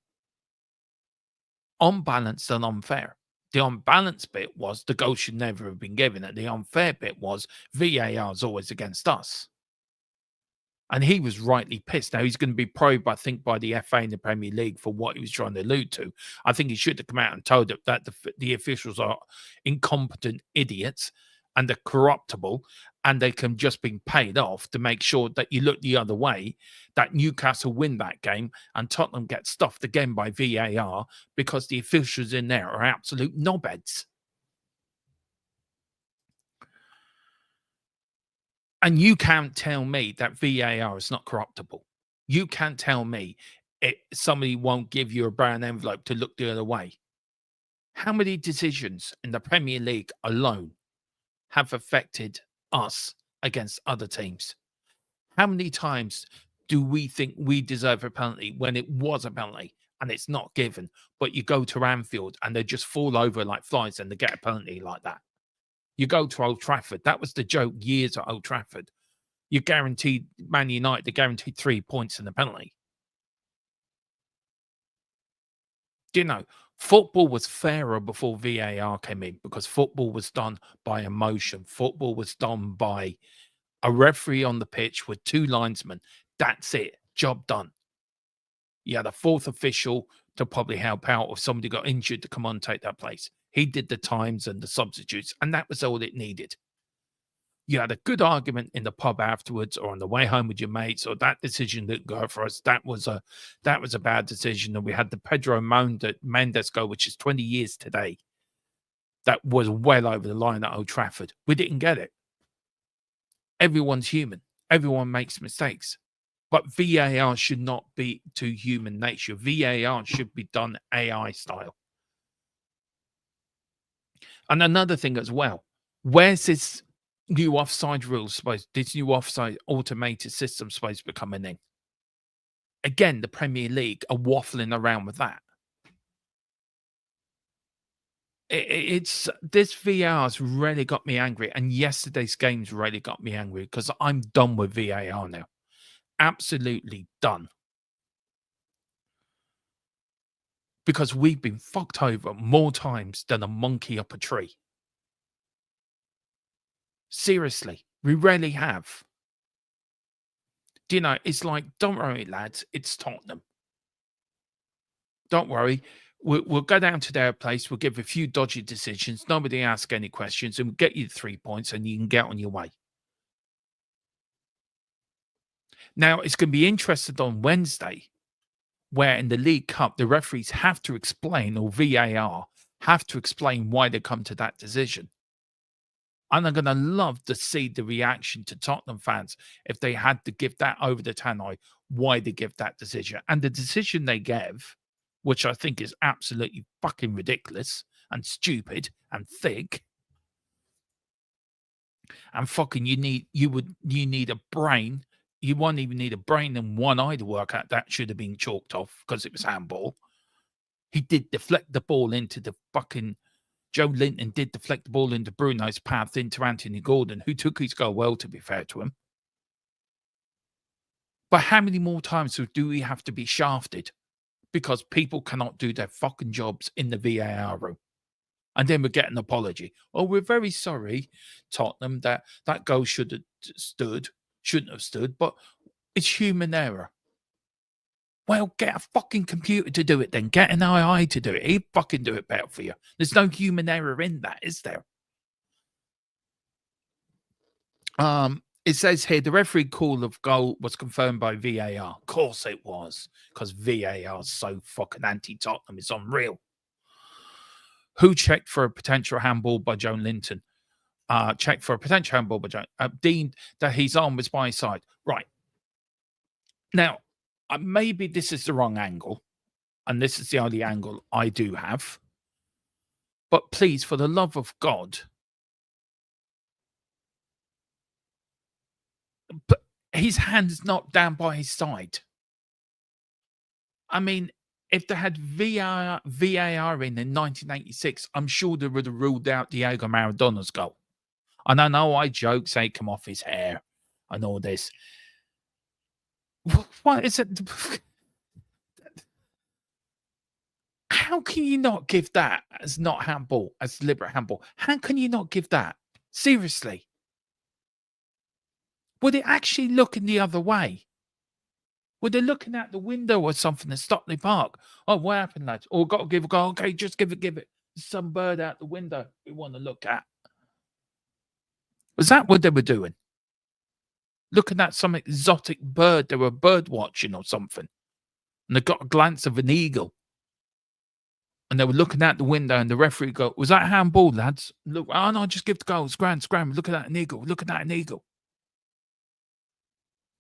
Unbalanced and unfair. The unbalanced bit was the goal should never have been given. And the unfair bit was VAR is always against us. And he was rightly pissed. Now, he's going to be probed, I think, by the FA and the Premier League for what he was trying to allude to. I think he should have come out and told it that the officials are incompetent idiots and they're corruptible and they can just be paid off to make sure that you look the other way, that Newcastle win that game and Tottenham get stuffed again by VAR because the officials in there are absolute knobheads. And you can't tell me that VAR is not corruptible. You can't tell me somebody won't give you a brown envelope to look the other way. How many decisions in the Premier League alone have affected us against other teams? How many times do we think we deserve a penalty when it was a penalty and it's not given, but you go to Anfield and they just fall over like flies and they get a penalty like that? You go to Old Trafford. That was the joke years at Old Trafford. You guaranteed Man United, they guaranteed 3 points in the penalty. Do you know, football was fairer before VAR came in because football was done by emotion. Football was done by a referee on the pitch with 2 linesmen. That's it. Job done. You had a 4th official to probably help out if somebody got injured to come on and take that place. He did the times and the substitutes, and that was all it needed. You had a good argument in the pub afterwards or on the way home with your mates, or that decision didn't go for us. That was a bad decision. And we had the Pedro Mendes goal, which is 20 years today. That was well over the line at Old Trafford. We didn't get it. Everyone's human. Everyone makes mistakes. But VAR should not be to human nature. VAR should be done AI style. And another thing as well, where's this new offside rules this new offside automated system supposed to be coming in? Again, the Premier League are waffling around with that. It's this VAR's really got me angry, and yesterday's games really got me angry because I'm done with VAR now. Absolutely done. Because we've been fucked over more times than a monkey up a tree. Seriously, we really have. Do you know, it's like, don't worry, lads, it's Tottenham. Don't worry. We'll go down to their place. We'll give a few dodgy decisions. Nobody ask any questions, and we'll get you 3 points, and you can get on your way. Now, it's going to be interesting on Wednesday, where in the League Cup, the referees have to explain, or VAR have to explain why they come to that decision. And I'm going to love to see the reaction to Tottenham fans if they had to give that over the tannoy, why they give that decision. And the decision they gave, which I think is absolutely fucking ridiculous and stupid and thick. And fucking you need a brain. You won't even need a brain and one eye to work out that should have been chalked off because it was handball. He did deflect the ball into the fucking Joe Linton did deflect the ball into Bruno's path into Anthony Gordon, who took his goal well, to be fair to him. But how many more times do we have to be shafted because people cannot do their fucking jobs in the VAR room? And then we get an apology. Oh, we're very sorry, Tottenham, that goal shouldn't have stood, but it's human error. Well, get a fucking computer to do it then. Get an AI to do it. He'd fucking do it better for you. There's no human error in that, is there? It says here, the referee call of goal was confirmed by VAR. Of course it was, because VAR is so fucking anti-Tottenham. It's unreal. Who checked for a potential handball by Joe Linton? Checked for a potential handball by Joe. Deemed that his arm was by his side. Right. Now, maybe this is the wrong angle, and this is the only angle I do have. But please, for the love of God, but his hand's not down by his side. I mean, if they had VAR in 1986, I'm sure they would have ruled out Diego Maradona's goal. And I know I joke, say, come off his hair and all this. What is it? How can you not give that as not handball, as deliberate handball? How can you not give that? Seriously. Were they actually looking the other way? Were they looking out the window or something at Stockley Park? Oh, what happened, lads? Oh, got to give a goal. Okay, just give it. There's some bird out the window we want to look at. Was that what they were doing? Looking at some exotic bird. They were bird watching or something. And they got a glance of an eagle. And they were looking out the window and the referee go, was that handball, lads? Look, oh no, just give the goal. Scram. Look at that, an eagle. Look at that, an eagle.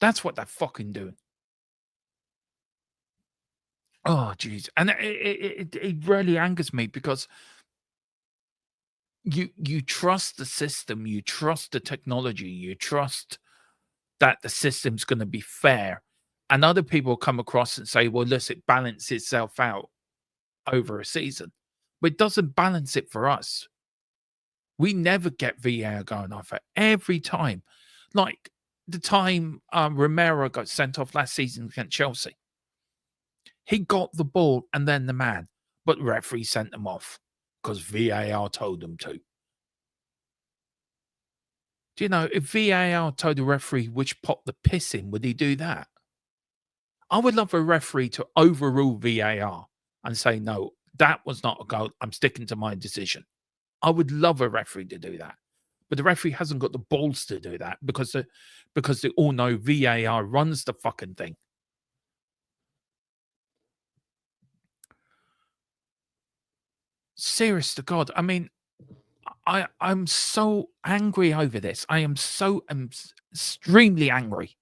That's what they're fucking doing. Oh, jeez. And it really angers me because you trust the system, you trust the technology, you trust that the system's going to be fair. And other people come across and say, well, listen, it balances itself out over a season. But it doesn't balance it for us. We never get VAR going off it every time. Like the time Romero got sent off last season against Chelsea. He got the ball and then the man, but the referee sent him off because VAR told him to. Do you know, if VAR told the referee which pot the piss in, would he do that? I would love a referee to overrule VAR and say, no, that was not a goal. I'm sticking to my decision. I would love a referee to do that. But the referee hasn't got the balls to do that because they all know VAR runs the fucking thing. Serious to God. I mean, I'm so angry over this. I am so extremely angry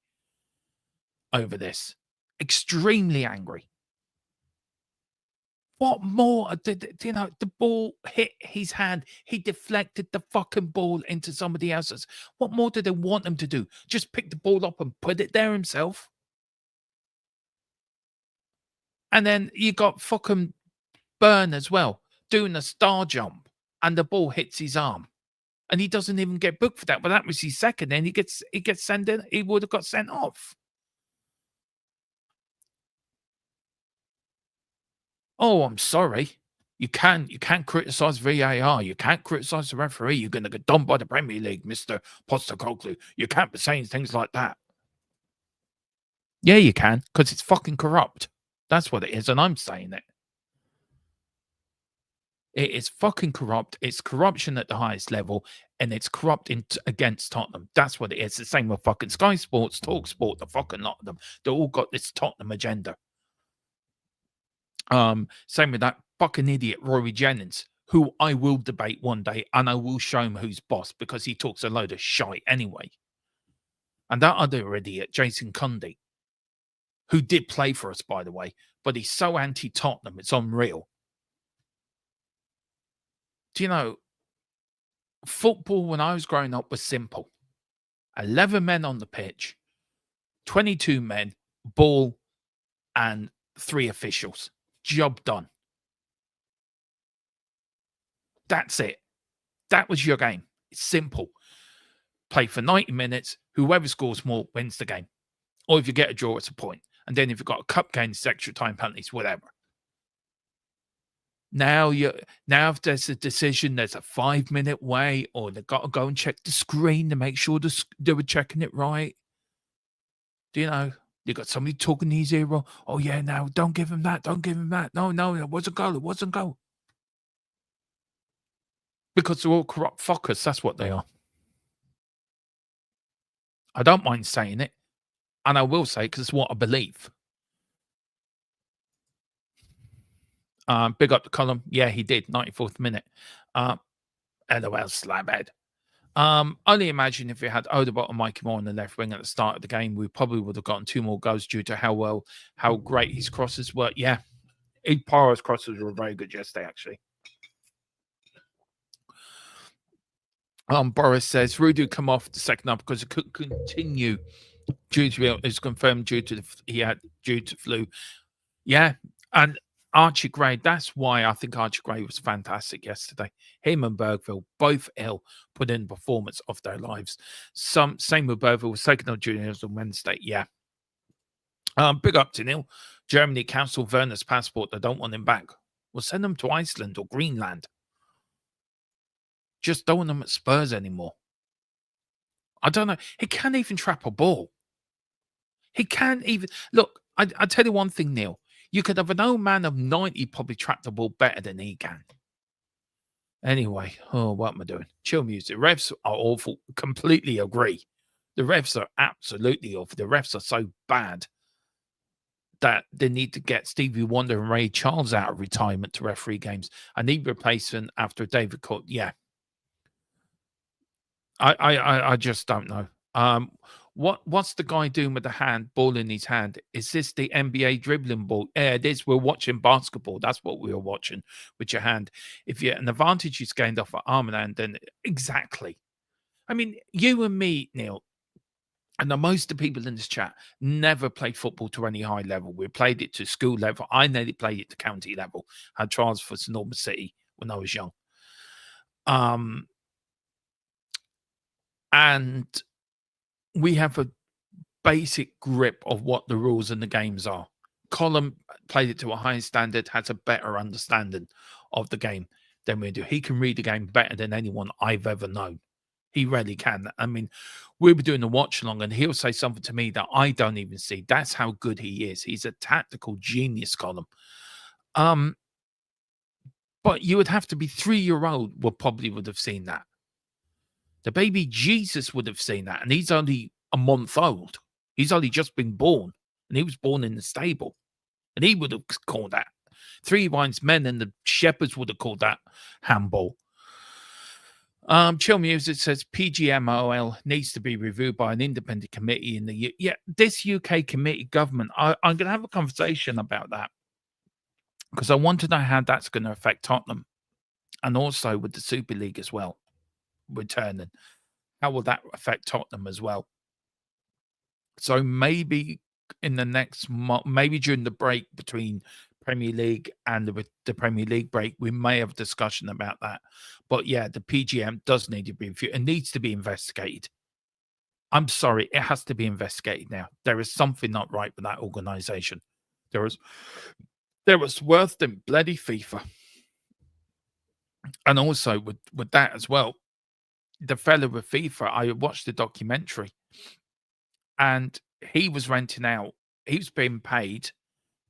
over this. Extremely angry. What more did you know? The ball hit his hand. He deflected the fucking ball into somebody else's. What more did they want him to do? Just pick the ball up and put it there himself? And then you got fucking Burn as well, doing a star jump, and the ball hits his arm. And he doesn't even get booked for that. But that was his second. Then he gets sent in. He would have got sent off. Oh, I'm sorry. You can't criticize VAR. You can't criticize the referee. You're going to get done by the Premier League, Mr. Postecoglou. You can't be saying things like that. Yeah, you can, because it's fucking corrupt. That's what it is, and I'm saying it. It is fucking corrupt. It's corruption at the highest level, and it's corrupt against Tottenham. That's what it is. The same with fucking Sky Sports, Talk Sport, the fucking lot of them. They all got this Tottenham agenda. Same with that fucking idiot Rory Jennings, who I will debate one day, and I will show him who's boss because he talks a load of shite anyway. And that other idiot, Jason Cundy, who did play for us, by the way, but he's so anti-Tottenham, it's unreal. Do you know, football when I was growing up was simple. 11 men on the pitch, 22 men, ball, and 3 officials. Job done. That's it. That was your game. It's simple. Play for 90 minutes. Whoever scores more wins the game. Or if you get a draw, it's a point. And then if you've got a cup game, it's extra time penalties, whatever. Now if there's a decision, there's a 5-minute wait, or they've got to go and check the screen to make sure they were checking it right. Do you know? You got somebody talking in his ear. Oh yeah, now don't give him that. Don't give him that. No, it wasn't goal. It wasn't goal. Because they're all corrupt fuckers. That's what they are. I don't mind saying it, and I will say because it's what I believe. Big up the column. Yeah, he did. 94th minute. LOL, slabhead. Only imagine if we had Odegaard and Mikey Moore on the left wing at the start of the game, we probably would have gotten 2 more goals due to how great his crosses were. Yeah, Paro's crosses were very good yesterday, actually. Boris says Rudu come off the second half because it couldn't continue due to it's confirmed due to flu. Yeah, and Archie Gray, that's why I think Archie Gray was fantastic yesterday. Him and Bergville, both ill, put in performance of their lives. Same with Bergville, was taken on juniors on Wednesday. Yeah. Big up to Neil. Germany cancelled Werner's passport. They don't want him back. We'll send him to Iceland or Greenland. Just don't want him at Spurs anymore. I don't know. He can't even trap a ball. He can't even... Look, I tell you one thing, Neil. You could have an old man of 90 probably trap the ball better than he can. Anyway, what am I doing? Chill music. Refs are awful. Completely agree. The refs are absolutely awful. The refs are so bad that they need to get Stevie Wonder and Ray Charles out of retirement to referee games. I need replacement after David Court. Yeah. I just don't know. What's the guy doing with the ball in his hand? Is this the NBA dribbling ball? Yeah, it is. We're watching basketball. That's what we were watching with your hand. If an advantage is gained off an arm and hand, then exactly. I mean, you and me, Neil, and most of the people in this chat never played football to any high level. We played it to school level. I nearly played it to county level. I had trials for Norman City when I was young. and we have a basic grip of what the rules and the games are. Colin played it to a higher standard, has a better understanding of the game than we do. He can read the game better than anyone I've ever known. He really can. I mean, we were doing a watch along and he'll say something to me that I don't even see. That's how good he is. He's a tactical genius, Colin. But you would have to be 3-year-old would have seen that. The baby Jesus would have seen that. And he's only a month old. He's only just been born. And he was born in the stable. And he would have called that. 3 wise men and the shepherds would have called that handball. Chill Music says PGMOL needs to be reviewed by an independent committee in the this UK committee government. I'm going to have a conversation about that because I want to know how that's going to affect Tottenham and also with the Super League as well returning. How will that affect Tottenham as well? So maybe in the next month, maybe during the break between Premier League and the Premier League break, we may have a discussion about that. But yeah, the PGM does need to be reviewed. It needs to be investigated. I'm sorry, it has to be investigated now. There is something not right with that organization. There was worse than bloody FIFA. And also with that as well, the fellow with FIFA, I watched the documentary and he was renting out, he was being paid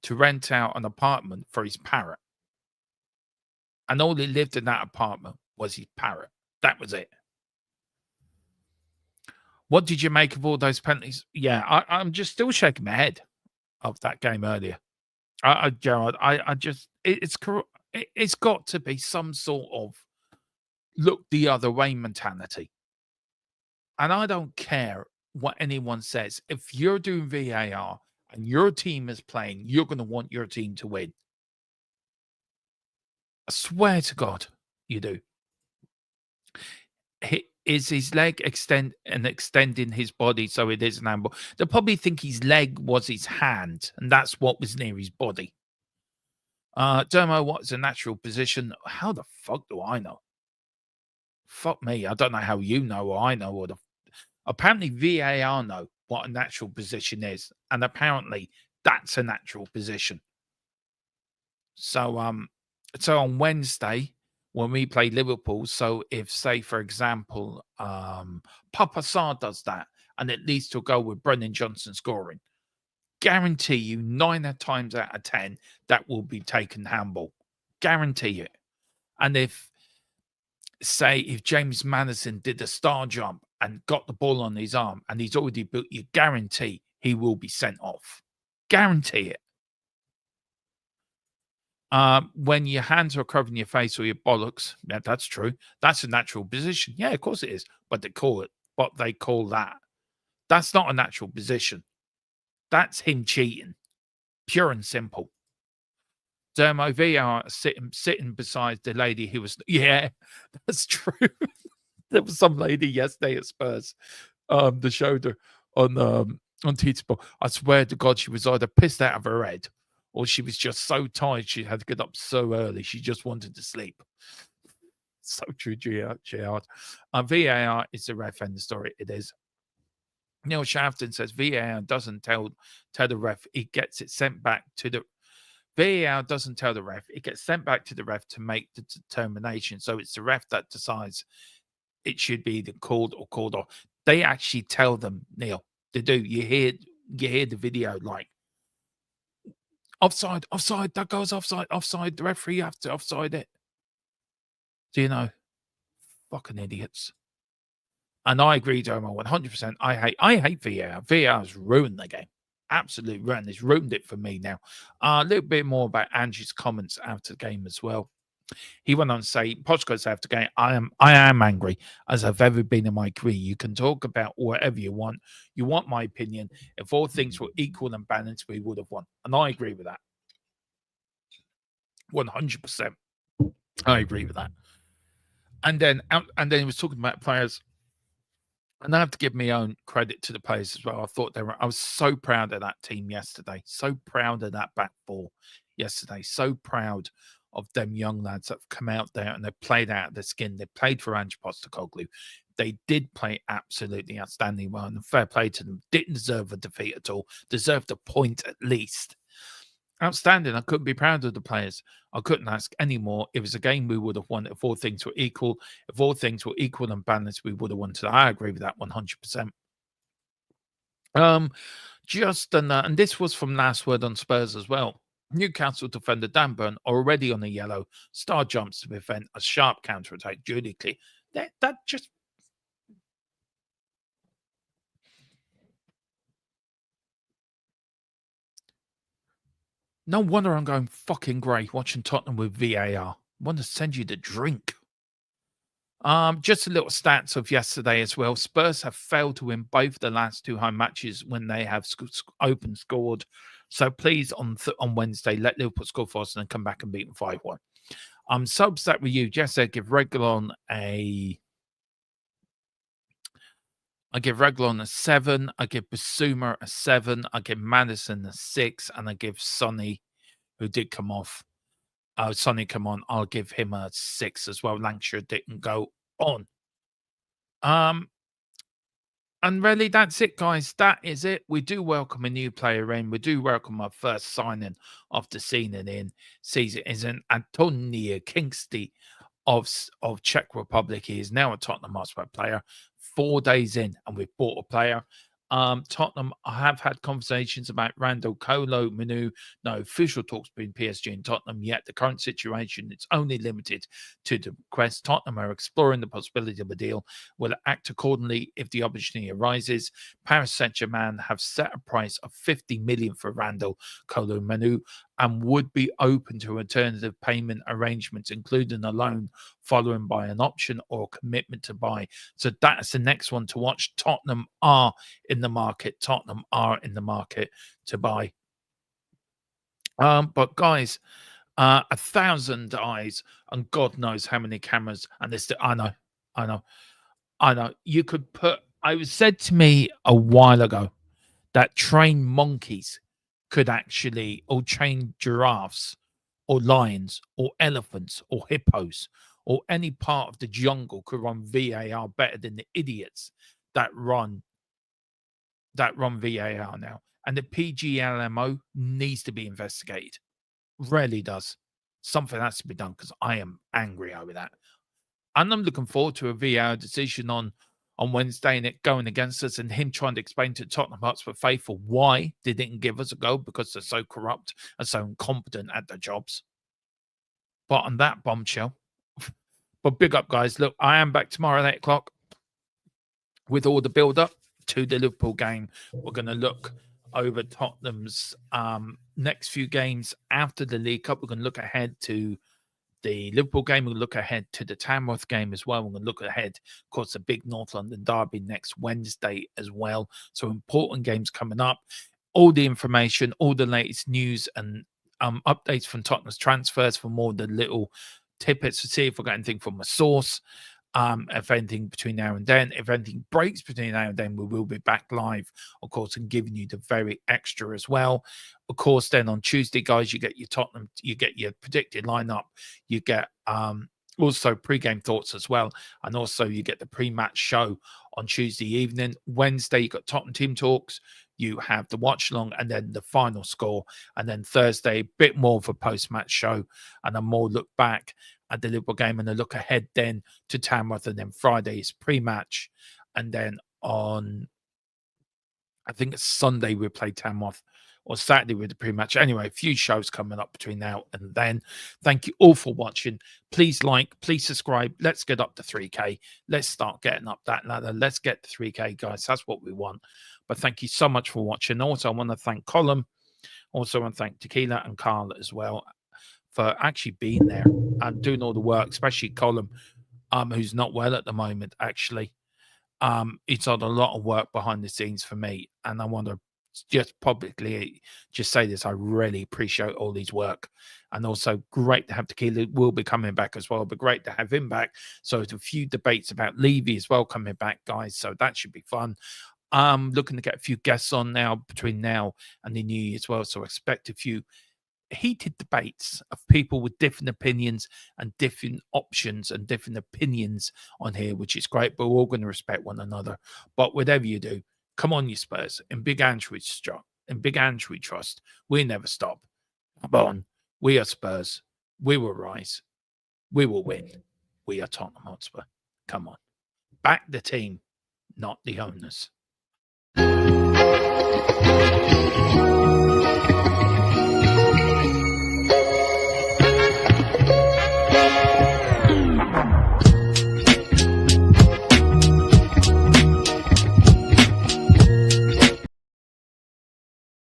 to rent out an apartment for his parrot. And all he lived in that apartment was his parrot. That was it. What did you make of all those penalties? Yeah, I'm just still shaking my head of that game earlier. Gerard, it's got to be some sort of look the other way mentality. And I don't care what anyone says. If you're doing VAR and your team is playing, you're going to want your team to win. I swear to God, you do. Is his leg extending his body so it is an handball? They'll probably think his leg was his hand, and that's what was near his body. Dermo, what's a natural position? How the fuck do I know? Fuck me. I don't know how you know or I know. Apparently VAR know what a natural position is, and apparently that's a natural position. So on Wednesday, when we play Liverpool, so if, say, for example, Papa Sarr does that, and it leads to a goal with Brennan Johnson scoring, guarantee you 9 times out of 10, that will be taken handball. Guarantee it. And if James Madison did a star jump and got the ball on his arm, and he's already built, you guarantee he will be sent off. Guarantee it. When your hands are covering your face or your bollocks, yeah, that's true. That's a natural position. Yeah, of course it is. But they call that. That's not a natural position. That's him cheating. Pure and simple. Dermo VR sitting beside the lady who was, yeah, that's true. There was some lady yesterday at Spurs, the shoulder on TICTOC. I swear to God, she was either pissed out of her head or she was just so tired she had to get up so early. She just wanted to sleep. So true, Gerard. VAR is the ref end of the story. It is. Neil Shafton says VAR doesn't tell the ref. It gets it sent back to the VAR doesn't tell the ref. It gets sent back to the ref to make the determination. So it's the ref that decides it should be either called or called off. They actually tell them, Neil. They do. You hear the video like offside, that goes offside. The referee have to offside it. Do you know? Fucking idiots. And I agree, Domo, 100%. I hate VAR. VAR's ruined the game. Absolutely ruined. It's ruined it for me now. A little bit more about Angie's comments after the game as well. He went on to say, Pochko's after the game, I am angry as I've ever been in my career. You can talk about whatever you want. You want my opinion. If all things were equal and balanced, we would have won. And I agree with that. 100%. I agree with that. And then he was talking about players. And I have to give my own credit to the players as well. I was so proud of that team yesterday. So proud of that back four yesterday. So proud of them young lads that have come out there and they played out of their skin. They played for Ange Postecoglou. They did play absolutely outstanding well, and fair play to them. Didn't deserve a defeat at all. Deserved a point at least. Outstanding. I couldn't be proud of the players. I couldn't ask any more. It was a game we would have won if all things were equal. If all things were equal and balanced, we would have won. So I agree with that 100%. And this was from last word on Spurs as well. Newcastle defender Dan Burn already on a yellow. Star jumps to prevent a sharp counter-attack. Julie Clee. That just... No wonder I'm going fucking grey watching Tottenham with VAR. I want to send you the drink. Just a little stats of yesterday as well. Spurs have failed to win both the last two home matches when they have open scored. So please, on Wednesday, let Liverpool score for us and then come back and beat them 5-1. Subs that with you, Jess said, give Reguilon a 7. I give Basuma a 7. I give Madison a 6, and I give Sonny, who did come off. Sonny come on. I'll give him a 6 as well. Lancashire didn't go on. And really, that's it, guys. That is it. We do welcome a new player in. We do welcome our first signing of the season is an Antonin Kinsky of Czech Republic. He is now a Tottenham Hotspur player. 4 days in, and we've bought a player. Tottenham, I have had conversations about Randall, Kolo, Manu. No official talks between PSG and Tottenham yet. The current situation, it's only limited to the request. Tottenham are exploring the possibility of a deal. Will act accordingly if the opportunity arises. Paris Saint-Germain have set a price of 50 million for Randall, Kolo, Manu, and would be open to alternative payment arrangements, including a loan, following by an option or commitment to buy. So that's the next one to watch. Tottenham are in the market. Tottenham are in the market to buy. But guys, 1,000 eyes and God knows how many cameras. And this, I know. You could put. It was said to me a while ago that trained monkeys could actually, or trained giraffes, or lions, or elephants, or hippos, or any part of the jungle could run VAR better than the idiots that run VAR now. And the PGLMO needs to be investigated. Really does. Something has to be done because I am angry over that. And I'm looking forward to a VAR decision on Wednesday and it going against us and him trying to explain to Tottenham Hotspur faithful why they didn't give us a go, because they're so corrupt and so incompetent at their jobs. But on that bombshell, but big up, guys. Look, I am back tomorrow at 8 o'clock with all the build-up to the Liverpool game. We're going to look over Tottenham's next few games after the League Cup. We're going to look ahead to the Liverpool game. We'll look ahead to the Tamworth game as well. We're going to look ahead, of course, the big North London derby next Wednesday as well. So important games coming up. All the information, all the latest news and updates from Tottenham's transfers, for more the little tidbits to see if we've got anything from a source. If anything between now and then, if anything breaks between now and then, we will be back live, of course, and giving you the very extra as well. Of course, then on Tuesday, guys, you get your Tottenham, you get your predicted lineup, you get also pre-game thoughts as well, and also you get the pre-match show on Tuesday evening. Wednesday, you got Tottenham team talks, you have the watch along, and then the final score, and then Thursday, a bit more of a post-match show, and a more look back at the Liverpool game, and a look ahead then to Tamworth, and then Friday is pre-match, and then on, I think it's Sunday we play Tamworth, or Saturday with the pre-match. Anyway, a few shows coming up between now and then. Thank you all for watching. Please like, please subscribe. Let's get up to 3K. Let's start getting up that ladder. Let's get to 3K, guys. That's what we want. But thank you so much for watching. Also, I want to thank Colin. Also, I want to thank Tequila and Carl as well for actually being there and doing all the work, especially Colin, who's not well at the moment, actually. It's done a lot of work behind the scenes for me, and I want to just publicly just say this. I really appreciate all these work, and also great to have Tequila will be coming back as well, but great to have him back. So it's a few debates about Levy as well coming back, guys, so that should be fun. Looking to get a few guests on now between now and the new year as well, so expect a few heated debates of people with different opinions and different options and different opinions on here, which is great. But we're all going to respect one another. But whatever you do, come on, you Spurs. In Big Andrew we trust. We never stop. Come on. We are Spurs. We will rise. We will win. We are Tottenham Hotspur. Come on. Back the team, not the owners.